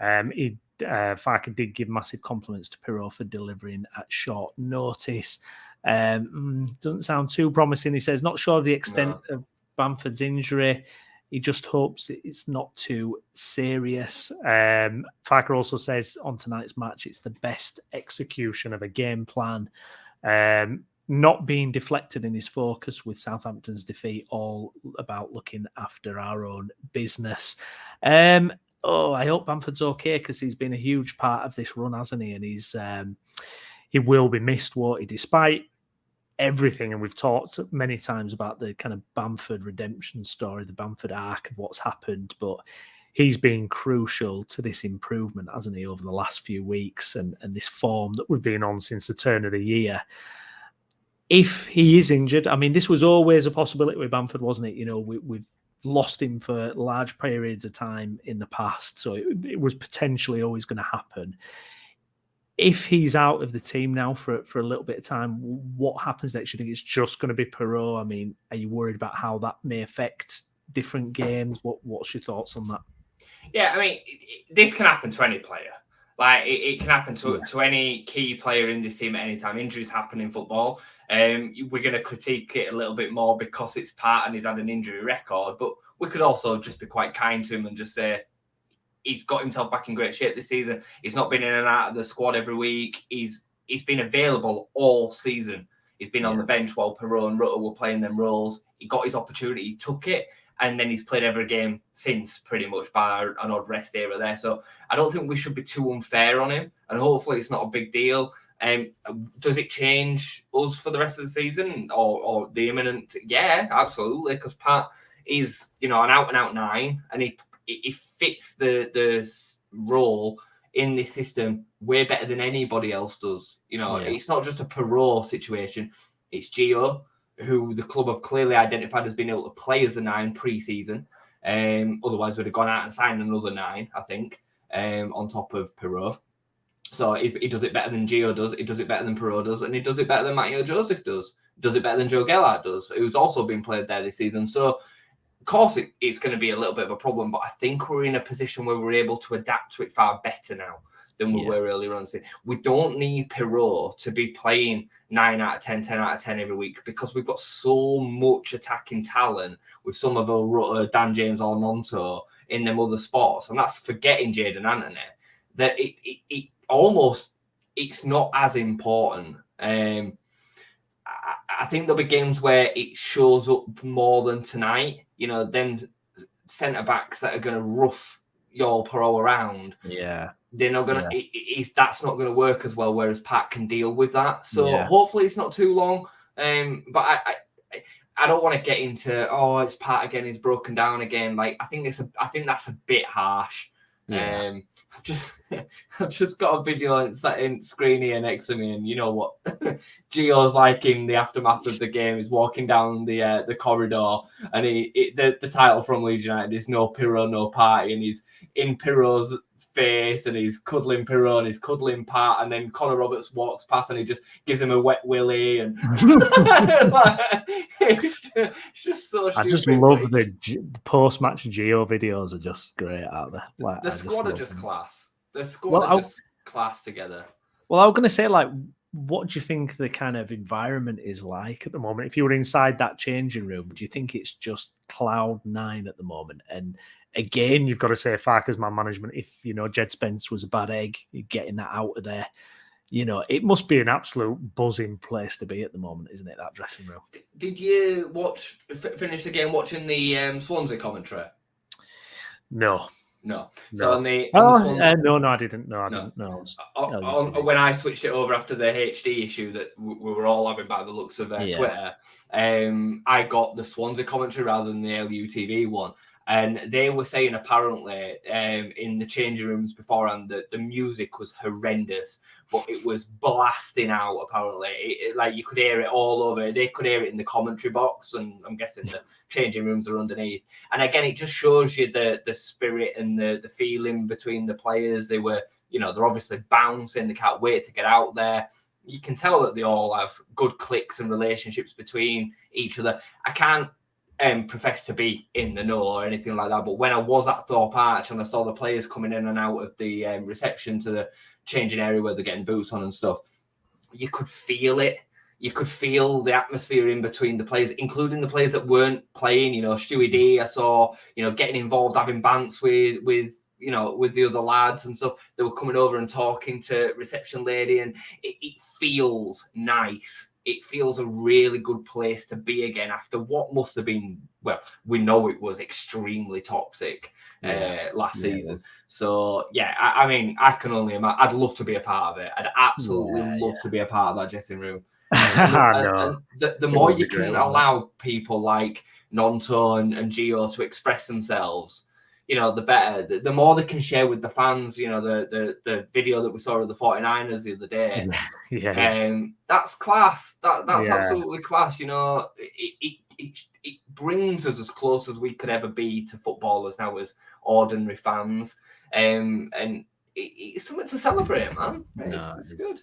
Farke did give massive compliments to Pirot for delivering at short notice. Doesn't sound too promising. He says, not sure of the extent of Bamford's injury. He just hopes it's not too serious. Farke also says on tonight's match, it's the best execution of a game plan. Not being deflected in his focus with Southampton's defeat, all about looking after our own business. I hope Bamford's okay, because he's been a huge part of this run, hasn't he? And he will be missed, won't he? Despite everything, and we've talked many times about the kind of Bamford redemption story, the Bamford arc of what's happened, but he's been crucial to this improvement, hasn't he, over the last few weeks and this form that we've been on since the turn of the year. If he is injured, I mean, this was always a possibility with Bamford, wasn't it? We've lost him for large periods of time in the past, so it was potentially always going to happen. If he's out of the team now for a little bit of time, what happens next? You think it's just going to be Pirot? I mean, are you worried about how that may affect different games? What's your thoughts on that? Yeah, I mean, this can happen to any player. Like, it can happen to any key player in this team at any time. Injuries happen in football. We're going to critique it a little bit more because it's part and he's had an injury record, but we could also just be quite kind to him and just say, he's got himself back in great shape this season. He's not been in and out of the squad every week. He's been available all season. He's been on the bench while Pirot and Rutter were playing them roles. He got his opportunity, he took it, and then he's played every game since, pretty much, by an odd rest era there. So I don't think we should be too unfair on him, and hopefully it's not a big deal. Does it change us for the rest of the season or the imminent? Yeah, absolutely, because Pat is, an out-and-out 9, and he fits the role in this system way better than anybody else does. It's not just a Pirot situation. It's Gio, who the club have clearly identified as being able to play as a 9 pre-season. Otherwise, we'd have gone out and signed another 9, I think, on top of Pirot. So he does it better than Gio does. He does it better than Pirot does. And he does it better than Matteo Joseph does. He does it better than Joe Gellhardt does, who's also been played there this season. So, of course, it's going to be a little bit of a problem, but I think we're in a position where we're able to adapt to it far better now than we were earlier on. We don't need Pirot to be playing 9 out of 10, 10 out of 10 every week, because we've got so much attacking talent with some of our Dan James or Nonto in them other spots, and that's forgetting Jadon Anthony, that it almost, it's not as important. I think there'll be games where it shows up more than tonight. Them centre-backs that are going to rough your Pirot around. Yeah. They're not going to, that's not going to work as well, whereas Pat can deal with that. So hopefully it's not too long. But I don't want to get into, it's Pat again, he's broken down again. Like, I think that's a bit harsh. Yeah. I've just got a video sat in screen here next to me, and you know what Gio's like in the aftermath of the game. He's walking down the corridor, and the title from Leeds United is "No Pirot, No Party," and he's in Pirot's face, and he's cuddling Pirot, and he's cuddling Pat, and then Connor Roberts walks past, and he just gives him a wet willy, and it's just so. I just love the post-match Gio videos; are just great out there. Like, the squad are just class. The squad are just class together. Well, I was going to say, like, what do you think the kind of environment is like at the moment? If you were inside that changing room, do you think it's just cloud nine at the moment? And again, you've got to say Farke's man management. If, Jed Spence was a bad egg, you're getting that out of there. It must be an absolute buzzing place to be at the moment, isn't it, that dressing room? Did you finish the game watching the Swansea commentary? No. So on the no, I didn't. No, I didn't. No. When I switched it over after the HD issue that we were all having by the looks of Twitter, I got the Swansea commentary rather than the LUTV one. And they were saying apparently in the changing rooms beforehand that the music was horrendous, but it was blasting out apparently. Like you could hear it all over. They could hear it in the commentary box, and I'm guessing the changing rooms are underneath. And again, it just shows you the spirit and the feeling between the players. They were, they're obviously bouncing. They can't wait to get out there. You can tell that they all have good cliques and relationships between each other. I can't profess to be in the know or anything like that, but when I was at Thorpe Arch and I saw the players coming in and out of the reception to the changing area where they're getting boots on and stuff, you could feel it. You could feel the atmosphere in between the players, including the players that weren't playing. Stewie D, I saw, getting involved, having bants with the other lads and stuff. They were coming over and talking to reception lady, and it feels nice. It feels a really good place to be again after what must have been, well, we know it was extremely toxic last season. So, I mean, I can only imagine. I'd love to be a part of it. I'd absolutely love to be a part of that dressing room. And the more you can allow people like Nonto and Gio to express themselves, the better. The more they can share with the fans, the video that we saw of the 49ers the other day. That's class. That's absolutely class. It brings us as close as we could ever be to footballers now as ordinary fans. And it's something to celebrate, man. It's good.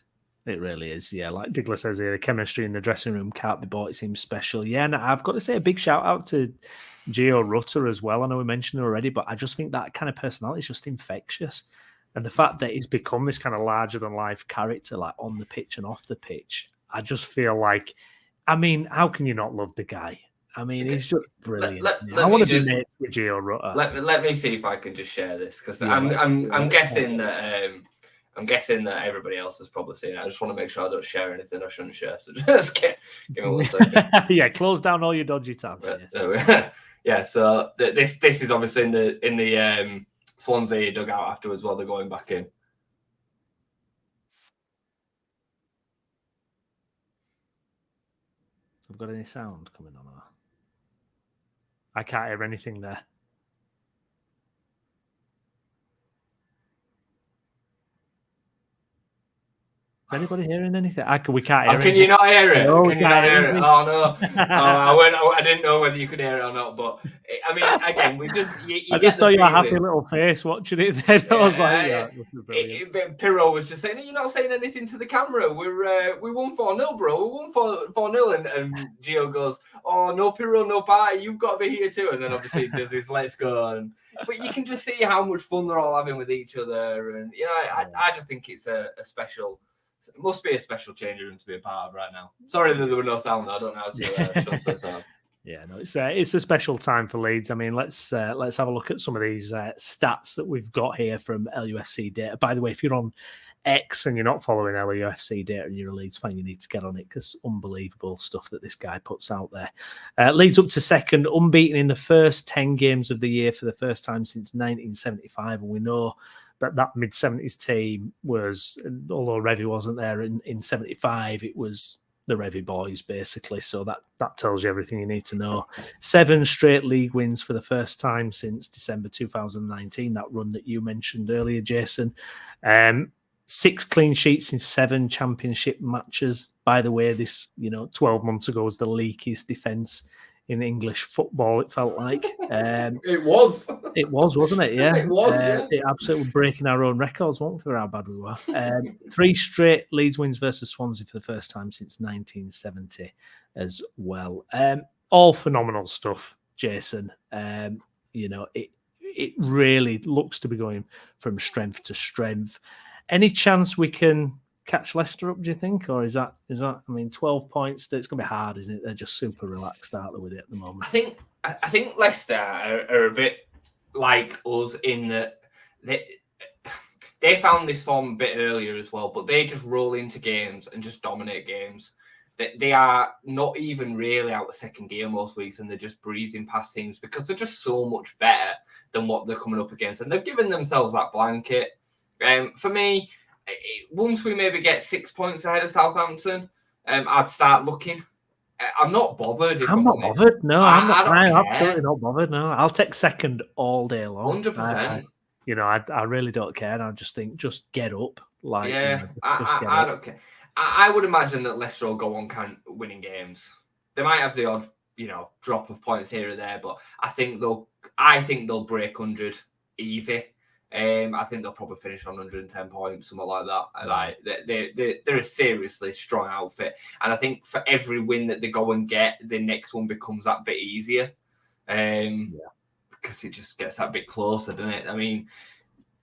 It really is, yeah. Like Digler says here, the chemistry in the dressing room can't be bought. It seems special. Yeah, and I've got to say a big shout out to Gio Rutter as well. I know we mentioned it already, but I just think that kind of personality is just infectious. And the fact that he's become this kind of larger-than-life character, like on the pitch and off the pitch, I just feel like, I mean, how can you not love the guy? I mean, he's just brilliant. I want to be mates with Gio Rutter. Let me see if I can just share this, because I'm guessing that... I'm guessing that everybody else has probably seen it. I just want to make sure I don't share anything I shouldn't share. So just give me 1 second. Close down all your dodgy tabs. So this is obviously in the Swansea dugout afterwards while they're going back in. Have got any sound coming on? I can't hear anything there. Is anybody hearing anything? We can't hear it. Can you not hear it? No, can you not hear it? Oh, no. I didn't know whether you could hear it or not. But, I mean, again, we just... I just saw your happy little face watching it then. I was like, Pirro was just saying, you're not saying anything to the camera. We won 4-0, bro. We won 4-0. And Gio goes, oh, no Pirro, no party. You've got to be here too. And then obviously he does his let's go. But you can just see how much fun they're all having with each other. And, I just think it's a special... It must be a special changing room to be a part of right now. Sorry that there were no sound. I don't know how to adjust the sound. Yeah, no, it's a special time for Leeds. I mean, let's have a look at some of these stats that we've got here from LUFC data. By the way, if you're on X and you're not following LUFC data and you're a Leeds fan, you need to get on it, because unbelievable stuff that this guy puts out there. Leeds up to second, unbeaten in the first 10 games of the year for the first time since 1975, and we know that mid-70s team was, although Revy wasn't there in 75, it was the Revy boys, basically. So that tells you everything you need to know. 7 straight league wins for the first time since December 2019, that run that you mentioned earlier, Jason. 6 clean sheets in 7 championship matches. By the way, this 12 months ago was the leakiest defence in English football, it felt like. It was. It was, wasn't it? Yeah. It was, yeah. It absolutely breaking our own records, weren't we, for how bad we were. 3 straight Leeds wins versus Swansea for the first time since 1970 as well. All phenomenal stuff, Jason. It really looks to be going from strength to strength. Any chance we can catch Leicester up, do you think? Or is that I mean, 12 points, it's going to be hard, isn't it? They're just super relaxed, aren't they, with it at the moment? I think Leicester are a bit like us in that they found this form a bit earlier as well, but they just roll into games and just dominate games. They are not even really out of second gear most weeks, and they're just breezing past teams because they're just so much better than what they're coming up against, and they've given themselves that blanket. For me, once we maybe get 6 points ahead of Southampton, I'd start looking. I'm not bothered. I'm not bothered. No, I'm absolutely not bothered. No, I'll take second all day long. 100%. I really don't care. I just think, just get up. Like, I don't care. I would imagine that Leicester will go on winning games. They might have the odd, drop of points here or there, but I think they'll break 100 easy. I think they'll probably finish on 110 points, something like that. Like they're a seriously strong outfit, and I think for every win that they go and get, the next one becomes that bit easier. Because it just gets that bit closer, doesn't it? I mean,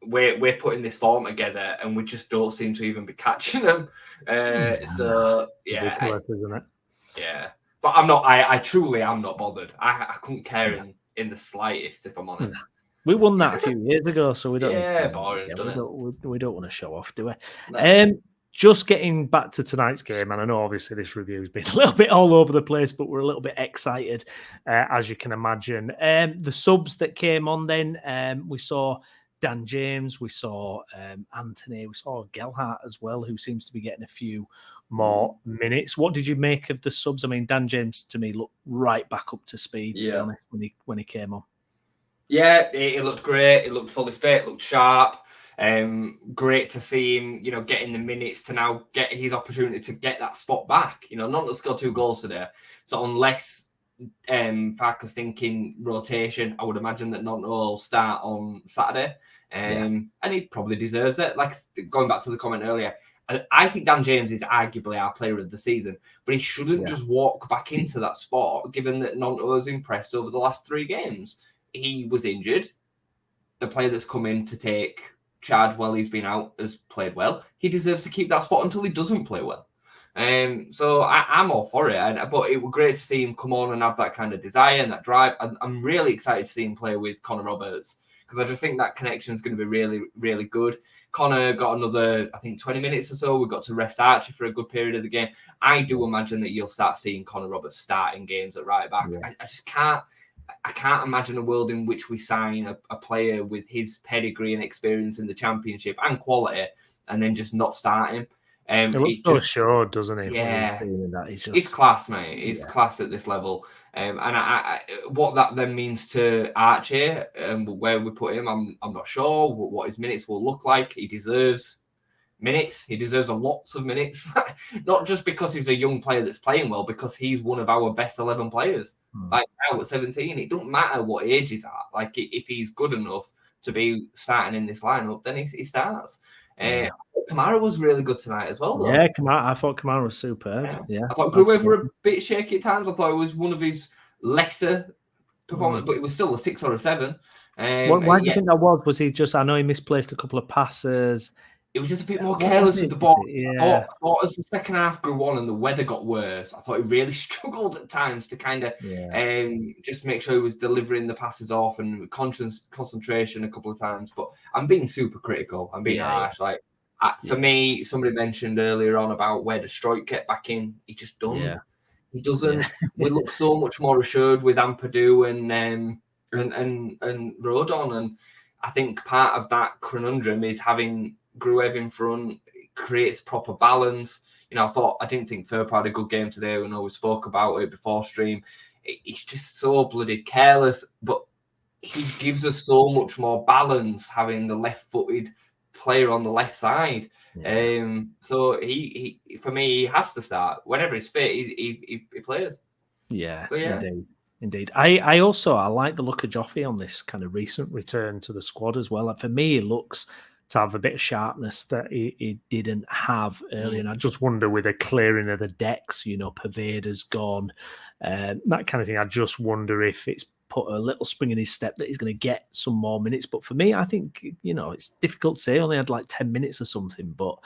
we're putting this form together, and we just don't seem to even be catching them. So yeah, ridiculous, isn't it? Yeah, but I'm not. I truly am not bothered. I couldn't care in the slightest, if I'm honest. We won that a few years ago, so we don't. Boring. We don't want to show off, do we? No. Just getting back to tonight's game, and I know obviously this review's been a little bit all over the place, but we're a little bit excited, as you can imagine. The subs that came on then, we saw Dan James, we saw Anthony, we saw Gelhardt as well, who seems to be getting a few more minutes. What did you make of the subs? I mean, Dan James to me looked right back up to speed, to be honest, when he came on. Yeah, it looked great. It looked fully fit, looked sharp. Great to see him, getting the minutes to now get his opportunity to get that spot back. Not to score 2 goals today. So unless Farke's thinking rotation, I would imagine that Nonto will start on Saturday. And he probably deserves it. Like, going back to the comment earlier, I think Dan James is arguably our player of the season, but he shouldn't just walk back into that spot, given that Nonto has impressed over the last 3 games. He was injured. The player that's come in to take charge while he's been out has played well. He deserves to keep that spot until he doesn't play well. So I'm all for it. But it was great to see him come on and have that kind of desire and that drive. I'm really excited to see him play with Connor Roberts, because I just think that connection is going to be really, really good. Connor got another, I think, 20 minutes or so. We got to rest Archie for a good period of the game. I do imagine that you'll start seeing Connor Roberts starting games at right back. Yeah. I just can't. I can't imagine a world in which we sign a player with his pedigree and experience in the Championship and quality, and then just not start him. It looks so assured, doesn't he? Yeah, he's class, mate. He's class at this level. And I what that then means to Archie and where we put him, I'm not sure what his minutes will look like. He deserves minutes. He deserves lots of minutes, not just because he's a young player that's playing well, because he's one of our best 11 players. Like now at 17, it don't matter what age he's at. Like, if he's good enough to be starting in this lineup, then he starts. Kamara was really good tonight as well, though. Yeah, I thought Kamara was superb. Yeah. I thought Gruev were a bit shaky at times. I thought it was one of his lesser performances, but it was still a 6 or a 7. Why do you think that was? Was he just, I know he misplaced a couple of passes. It was just a bit more careless with the ball. I thought as the second half grew on and the weather got worse, I thought he really struggled at times to kind of just make sure he was delivering the passes off and concentration a couple of times. But I'm being super critical. I'm being harsh. Like, for me, somebody mentioned earlier on about where the Stroik get back in. He just doesn't. Yeah. He doesn't. We look so much more assured with Ampadu and Rodon, and I think part of that conundrum is having Gruev in front. Creates proper balance. I didn't think Farke had a good game today. We know we spoke about it before stream. He's just so bloody careless, but he gives us so much more balance having the left-footed player on the left side. So he for me, he has to start whenever he's fit. He plays. Yeah, so, Indeed. I also like the look of Joffrey on this kind of recent return to the squad as well. For me, he looks to have a bit of sharpness that he didn't have earlier. And I just wonder, with a clearing of the decks, Pervader's gone, that kind of thing. I just wonder if it's put a little spring in his step that he's going to get some more minutes. But for me, I think, it's difficult to say. He only had like 10 minutes or something, but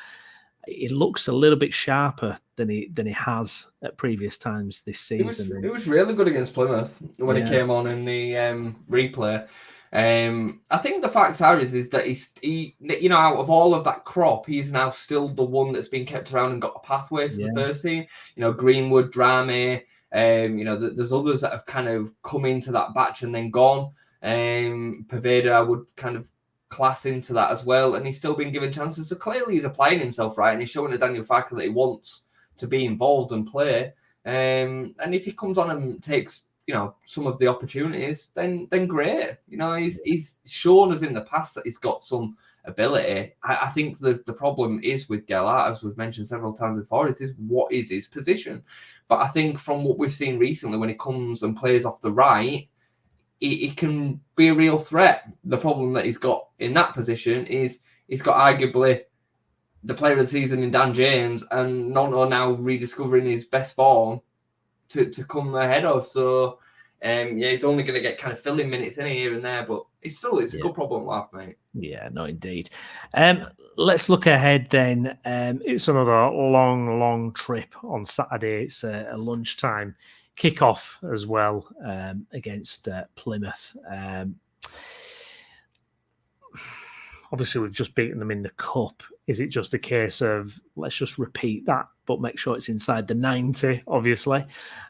he looks a little bit sharper than he has at previous times this season. It was really good against Plymouth when he came on in the replay. I think the fact is that he out of all of that crop, he's now still the one that's been kept around and got a pathway to the first team. Greenwood, Browqney, there's others that have kind of come into that batch and then gone. Paveda, I would kind of class into that as well, and he's still been given chances. So clearly he's applying himself right, and he's showing to Daniel Farke that he wants to be involved and play. And if he comes on and takes some of the opportunities, then great. He's shown us in the past that he's got some ability. I think the problem is with Gelhardt, as we've mentioned several times before, is what is his position. But I think from what we've seen recently, when he comes and plays off the right, he can be a real threat. The problem that he's got in that position is he's got arguably the player of the season in Dan James, and Nonto now rediscovering his best form to come ahead of. So, he's only going to get kind of filling minutes in here and there, but it's a good problem to have, mate. Yeah, no, indeed. Let's look ahead then. It's another long trip on Saturday. It's a lunchtime kick-off as well against Plymouth. Obviously, we've just beaten them in the cup. Is it just a case of let's just repeat that, but make sure it's inside the 90, obviously?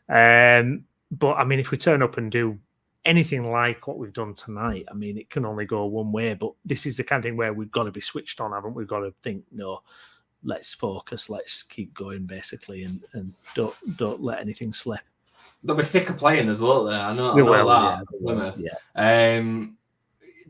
But, I mean, if we turn up and do anything like what we've done tonight, I mean, it can only go one way. But this is the kind of thing where we've got to be switched on, haven't we? We've got to think, no, let's focus, let's keep going, basically, and don't let anything slip. They'll be sick of playing as well there. I know that. Plymouth. Yeah.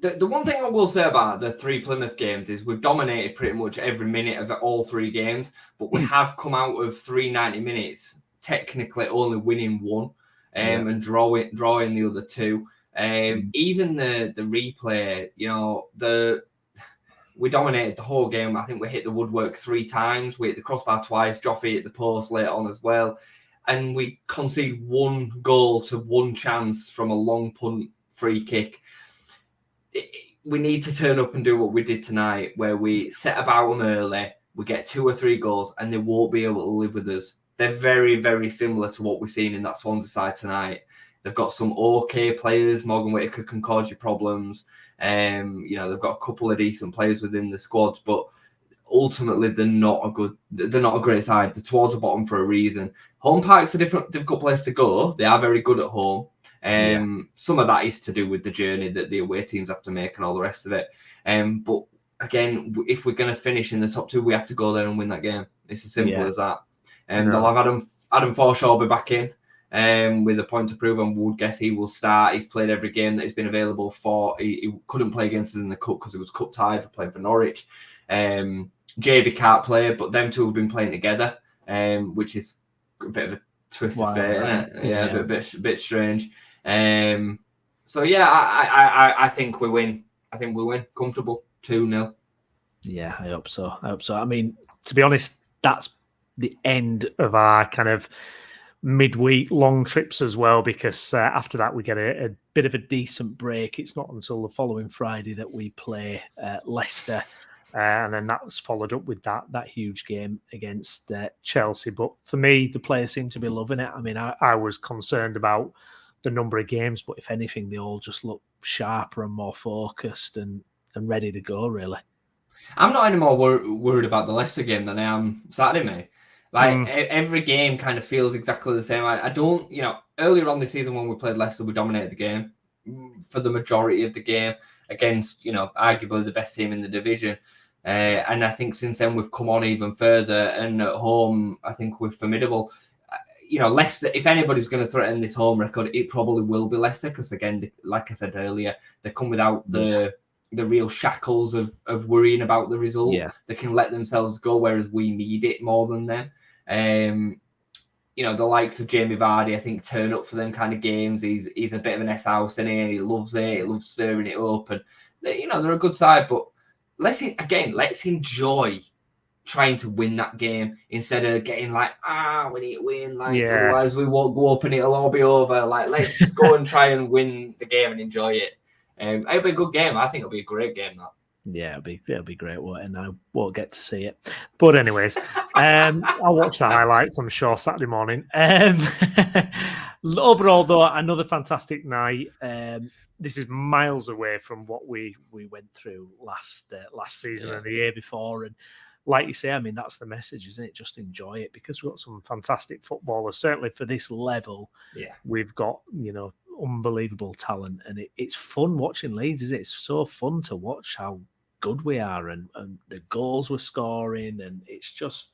The one thing I will say about the 3 Plymouth games is we've dominated pretty much every minute of all 3 games, but we have come out of 3 90 minutes technically only winning 1 and drawing the other 2. Even the replay, we dominated the whole game. I think we hit the woodwork 3 times. We hit the crossbar twice. Joffrey hit the post later on as well. And we conceded 1 goal to 1 chance from a long punt free kick. We need to turn up and do what we did tonight, where we set about them early, we get 2 or 3 goals, and they won't be able to live with us. They're very, very similar to what we've seen in that Swansea side tonight. They've got some okay players. Morgan Whittaker can cause you problems. They've got a couple of decent players within the squads, but ultimately they're not a great side. They're towards the bottom for a reason. Home Park's a difficult place to go. They are very good at home. Some of that is to do with the journey that the away teams have to make and all the rest of it. But again, if we're going to finish in the top 2, we have to go there and win that game. It's as simple as that. They'll have Adam Forshaw be back in with a point to prove, and would guess he will start. He's played every game that he's been available for. He couldn't play against us in the cup because he was cup tied for playing for Norwich. JB can't play, but them 2 have been playing together, which is a bit of a twist of fate, isn't it? Yeah, a bit strange. So yeah, I think we win. I think we win comfortable 2-0. Yeah, I hope so. I mean, to be honest, that's the end of our kind of midweek long trips as well, because after that we get a bit of a decent break. It's not until the following Friday that we play Leicester, and then that's followed up with that huge game against Chelsea. But for me, the players seem to be loving it. I mean, I was concerned about the number of games, but if anything, they all just look sharper and more focused and ready to go, really. I'm not any more worried about the Leicester game than I am Saturday, mate. Every game kind of feels exactly the same. I don't, earlier on this season when we played Leicester, we dominated the game for the majority of the game against, arguably the best team in the division. And I think since then we've come on even further, and at home, I think we're formidable. Leicester, if anybody's going to threaten this home record, it probably will be Leicester, because again, like I said earlier, they come without the real shackles of worrying about the result. Yeah. They can let themselves go, whereas we need it more than them. The likes of Jamie Vardy, I think, turn up for them kind of games. He's a bit of an S-house, and he loves it. He loves stirring it up, and they're a good side. But let's enjoy trying to win that game instead of getting we need to win. Otherwise we won't go up and it'll all be over. Let's just go and try and win the game and enjoy it. It'll be a good game. I think it'll be a great game. That. Yeah, it'll be great, and I won't get to see it. But anyways, I'll watch the highlights, I'm sure, Saturday morning. Overall, though, another fantastic night. This is miles away from what we went through last season and the year before. And like you say, I mean, that's the message, isn't it? Just enjoy it, because we've got some fantastic footballers. Certainly for this level, we've got, unbelievable talent, and it's fun watching Leeds, isn't it? It's so fun to watch how good we are, and the goals we're scoring, and it's just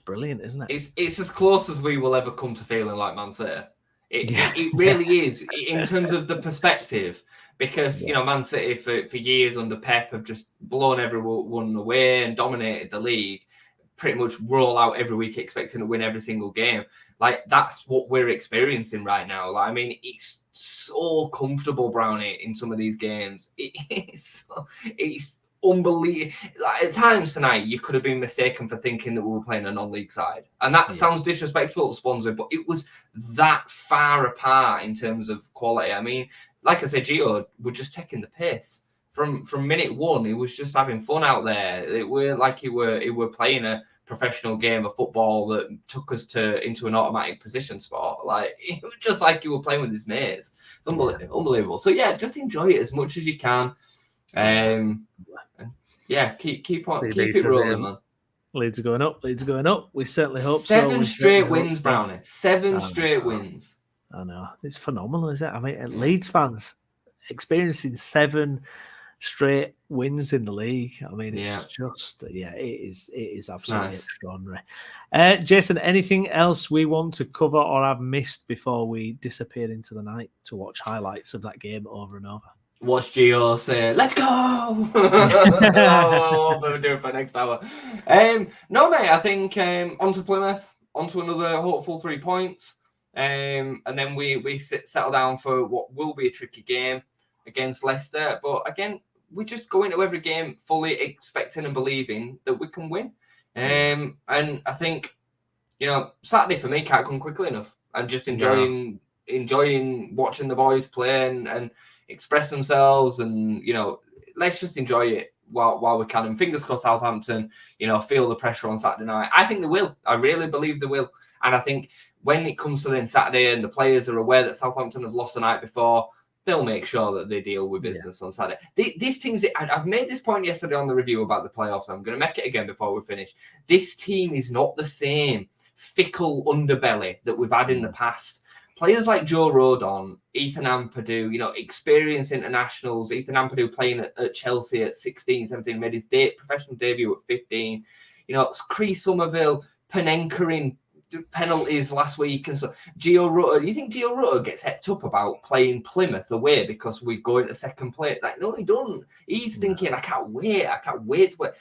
brilliant, isn't it? It's as close as we will ever come to feeling like Man City. It really is, in terms of the perspective, because Man City for years under Pep have just blown everyone away and dominated the league, pretty much roll out every week expecting to win every single game. Like, that's what we're experiencing right now. Like, I mean, it's so comfortable, Brownie, in some of these games. It's unbelievable. Like, at times tonight, you could have been mistaken for thinking that we were playing a non-league side. And that sounds disrespectful to Swansea, but it was that far apart in terms of quality. I mean, like I said, Gio were just taking the piss. From minute one, he was just having fun out there. It were like he were playing a professional game of football that took us into an automatic position spot. Like, it was just like you were playing with his mates. It's unbelievable. So just enjoy it as much as you can. Keep it rolling, man. Leeds are going up. Leeds are going up. We certainly hope so. 7 straight wins, Brownie. 7 straight wins. I know. It's phenomenal, isn't it? I mean, Leeds fans experiencing 7 straight wins in the league. I mean, it's just, it is absolutely extraordinary. Jason, anything else we want to cover or have missed before we disappear into the night to watch highlights of that game over and over? Watch Gio say, "Let's go!" What we're doing for next hour. No, mate. I think on to Plymouth, on to another hopeful 3 points, and then we settle down for what will be a tricky game against Leicester. But again, we just go into every game fully expecting and believing that we can win. And I think, Saturday for me can't come quickly enough. I'm just enjoying watching the boys play and express themselves, and let's just enjoy it while we can. And fingers crossed Southampton, feel the pressure on Saturday night. I think they will. I really believe they will. And I think when it comes to then Saturday and the players are aware that Southampton have lost the night before, they'll make sure that they deal with business on Saturday. This team's, I've made this point yesterday on the review about the playoffs. I'm going to make it again before we finish. This team is not the same fickle underbelly that we've had in the past. Players like Joe Rodon, Ethan Ampadu, experienced internationals. Ethan Ampadu playing at Chelsea at 16, 17, made his professional debut at 15. Chris Somerville, Panenkering penalties last week, and so Gio Rutter. Do you think Gio Rutter gets hepped up about playing Plymouth away because we go into second place? Like, no, he doesn't. He's thinking, I can't wait to wait.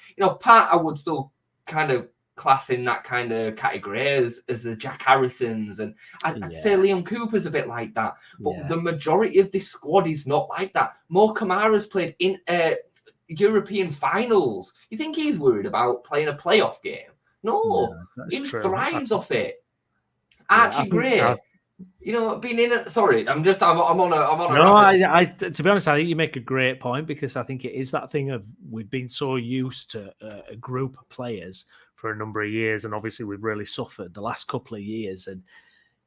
Part I would still kind of class in that kind of category as the Jack Harrisons, and I'd say Liam Cooper's a bit like that. But the majority of this squad is not like that. Mo Kamara's played in European finals. You think he's worried about playing a playoff game? No, he thrives off it. Archie Gray, being in it. Sorry, I'm on a. No, I to be honest, I think you make a great point, because I think it is that thing of we've been so used to a group of players for a number of years, and obviously we've really suffered the last couple of years, and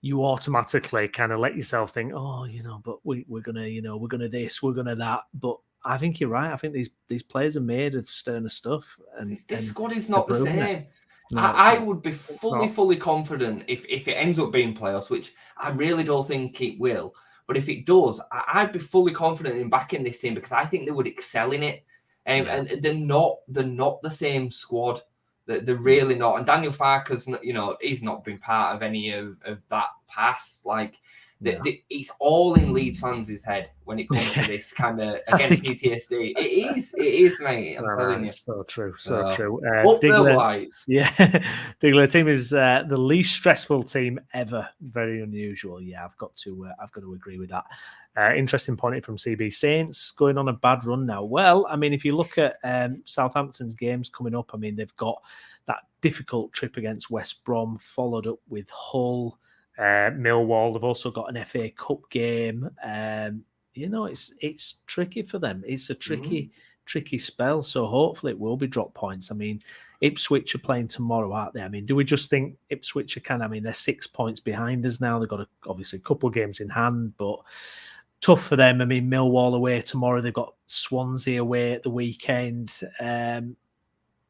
you automatically kind of let yourself think, but we're gonna this, we're gonna that. But I think you're right. I think these players are made of sterner stuff, and this squad is not the same. No, I would be fully confident if it ends up being playoffs, which I really don't think it will. But if it does, I'd be fully confident in backing this team, because I think they would excel in it. And they're not the same squad. They're really not. And Daniel Farke's, he's not been part of any of that past. Like, it's all in Leeds fans' head when it comes to this kind of, again, PTSD. It is, mate. I'm telling you. So true, so true. Up the lights. Yeah, Diggler team is the least stressful team ever. Very unusual. Yeah, I've got to agree with that. Interesting point from CB. Saints going on a bad run now. Well, I mean, if you look at Southampton's games coming up, I mean, they've got that difficult trip against West Brom, followed up with Hull. Millwall. They've also got an FA Cup game. It's tricky for them. It's a tricky tricky spell. So hopefully it will be drop points. I mean, Ipswich are playing tomorrow, aren't they? I mean, do we just think Ipswich are they're 6 points behind us now. They've got obviously a couple of games in hand, but tough for them. I mean, Millwall away tomorrow. They've got Swansea away at the weekend. We're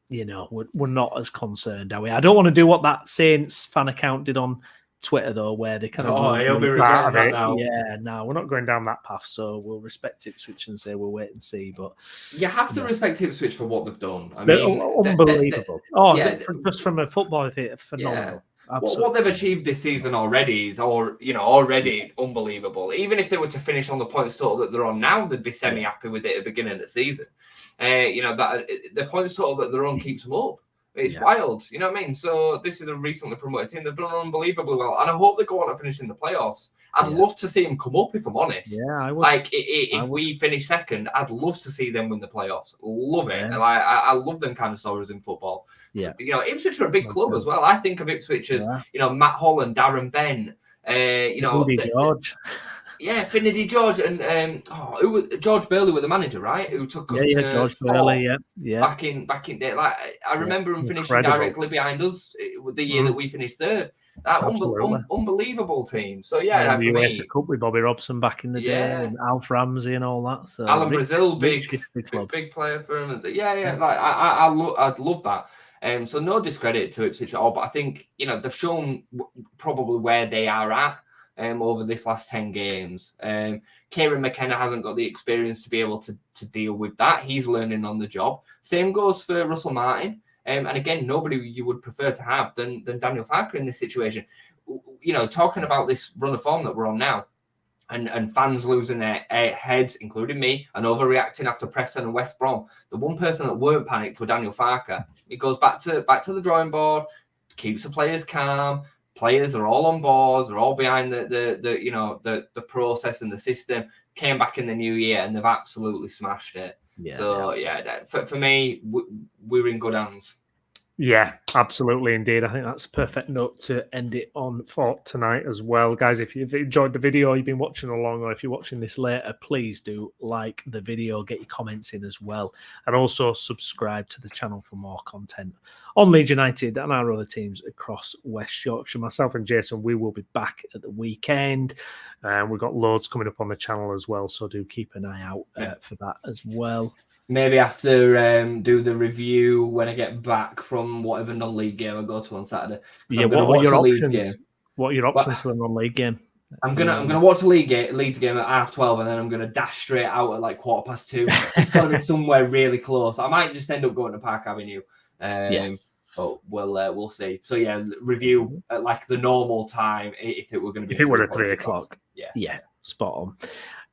not as concerned, are we? I don't want to do what that Saints fan account did on Twitter, though, where they kind of... he'll be regretting that now. Yeah, no, we're not going down that path, so we'll respect Ipswich and say we'll wait and see. But you have to respect Ipswich for what they've done. I they're mean, unbelievable. Just from a football theatre, phenomenal. Yeah. What they've achieved this season already is already unbelievable. Even if they were to finish on the points total that they're on now, they'd be semi-happy with it at the beginning of the season. That the points total that they're on keeps them up. It's wild, you know what I mean? So this is a recently promoted team. They've done unbelievably well, and I hope they go on to finish in the playoffs. I'd love to see them come up, if I'm honest. Yeah, I would. Like, if we finish second, I'd love to see them win the playoffs. Love it. And I love them kind of stories in football. Yeah. So, Ipswich are a big club as well. I think of Ipswich as, Matt Holland, Darren Benn, George. Yeah, Finidi George and George Burley were the manager, right? Who took up to George Burley, back in day. Like, I remember him finishing directly behind us the year that we finished third. That unbelievable team. So for me, the cup with Bobby Robson back in the day, and Alf Ramsey and all that. So Alan Brazil, big player for him. Like I'd love that. So no discredit to Ipswich at all, but I think they've shown probably where they are at. Over this last 10 games. Kieran McKenna hasn't got the experience to be able to deal with that. He's learning on the job. Same goes for Russell Martin. And again, nobody you would prefer to have than Daniel Farke in this situation. Talking about this run of form that we're on now, and fans losing their heads, including me, and overreacting after Preston and West Brom. The one person that weren't panicked was Daniel Farke. He goes back to the drawing board, keeps the players calm. Players are all on board. They're all behind the process and the system. Came back in the new year and they've absolutely smashed it. For me, we're in good hands. Yeah, absolutely indeed. I think that's a perfect note to end it on for tonight as well. Guys, if you've enjoyed the video, you've been watching along, or if you're watching this later, please do like the video, get your comments in as well, and also subscribe to the channel for more content on Leeds United and our other teams across West Yorkshire. Myself and Jason, we will be back at the weekend. We've got loads coming up on the channel as well, so do keep an eye out for that as well. Maybe after do the review when I get back from whatever non-league game I go to on Saturday. What are your options? What are your options for the non-league game? I'm gonna watch the Leeds game at 12:30, and then I'm gonna dash straight out at like 2:15. It's gotta be somewhere really close. I might just end up going to Park Avenue. But we'll see. So review at like the normal time if it were going to be. If it were at 3 o'clock. Yeah, spot on.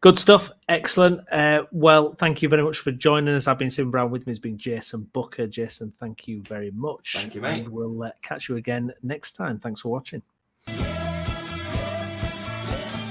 Good stuff. Excellent. Well, thank you very much for joining us. I've been Stephen Brown. With me has been Jason Booker. Jason, thank you very much. Thank you, mate. And we'll catch you again next time. Thanks for watching.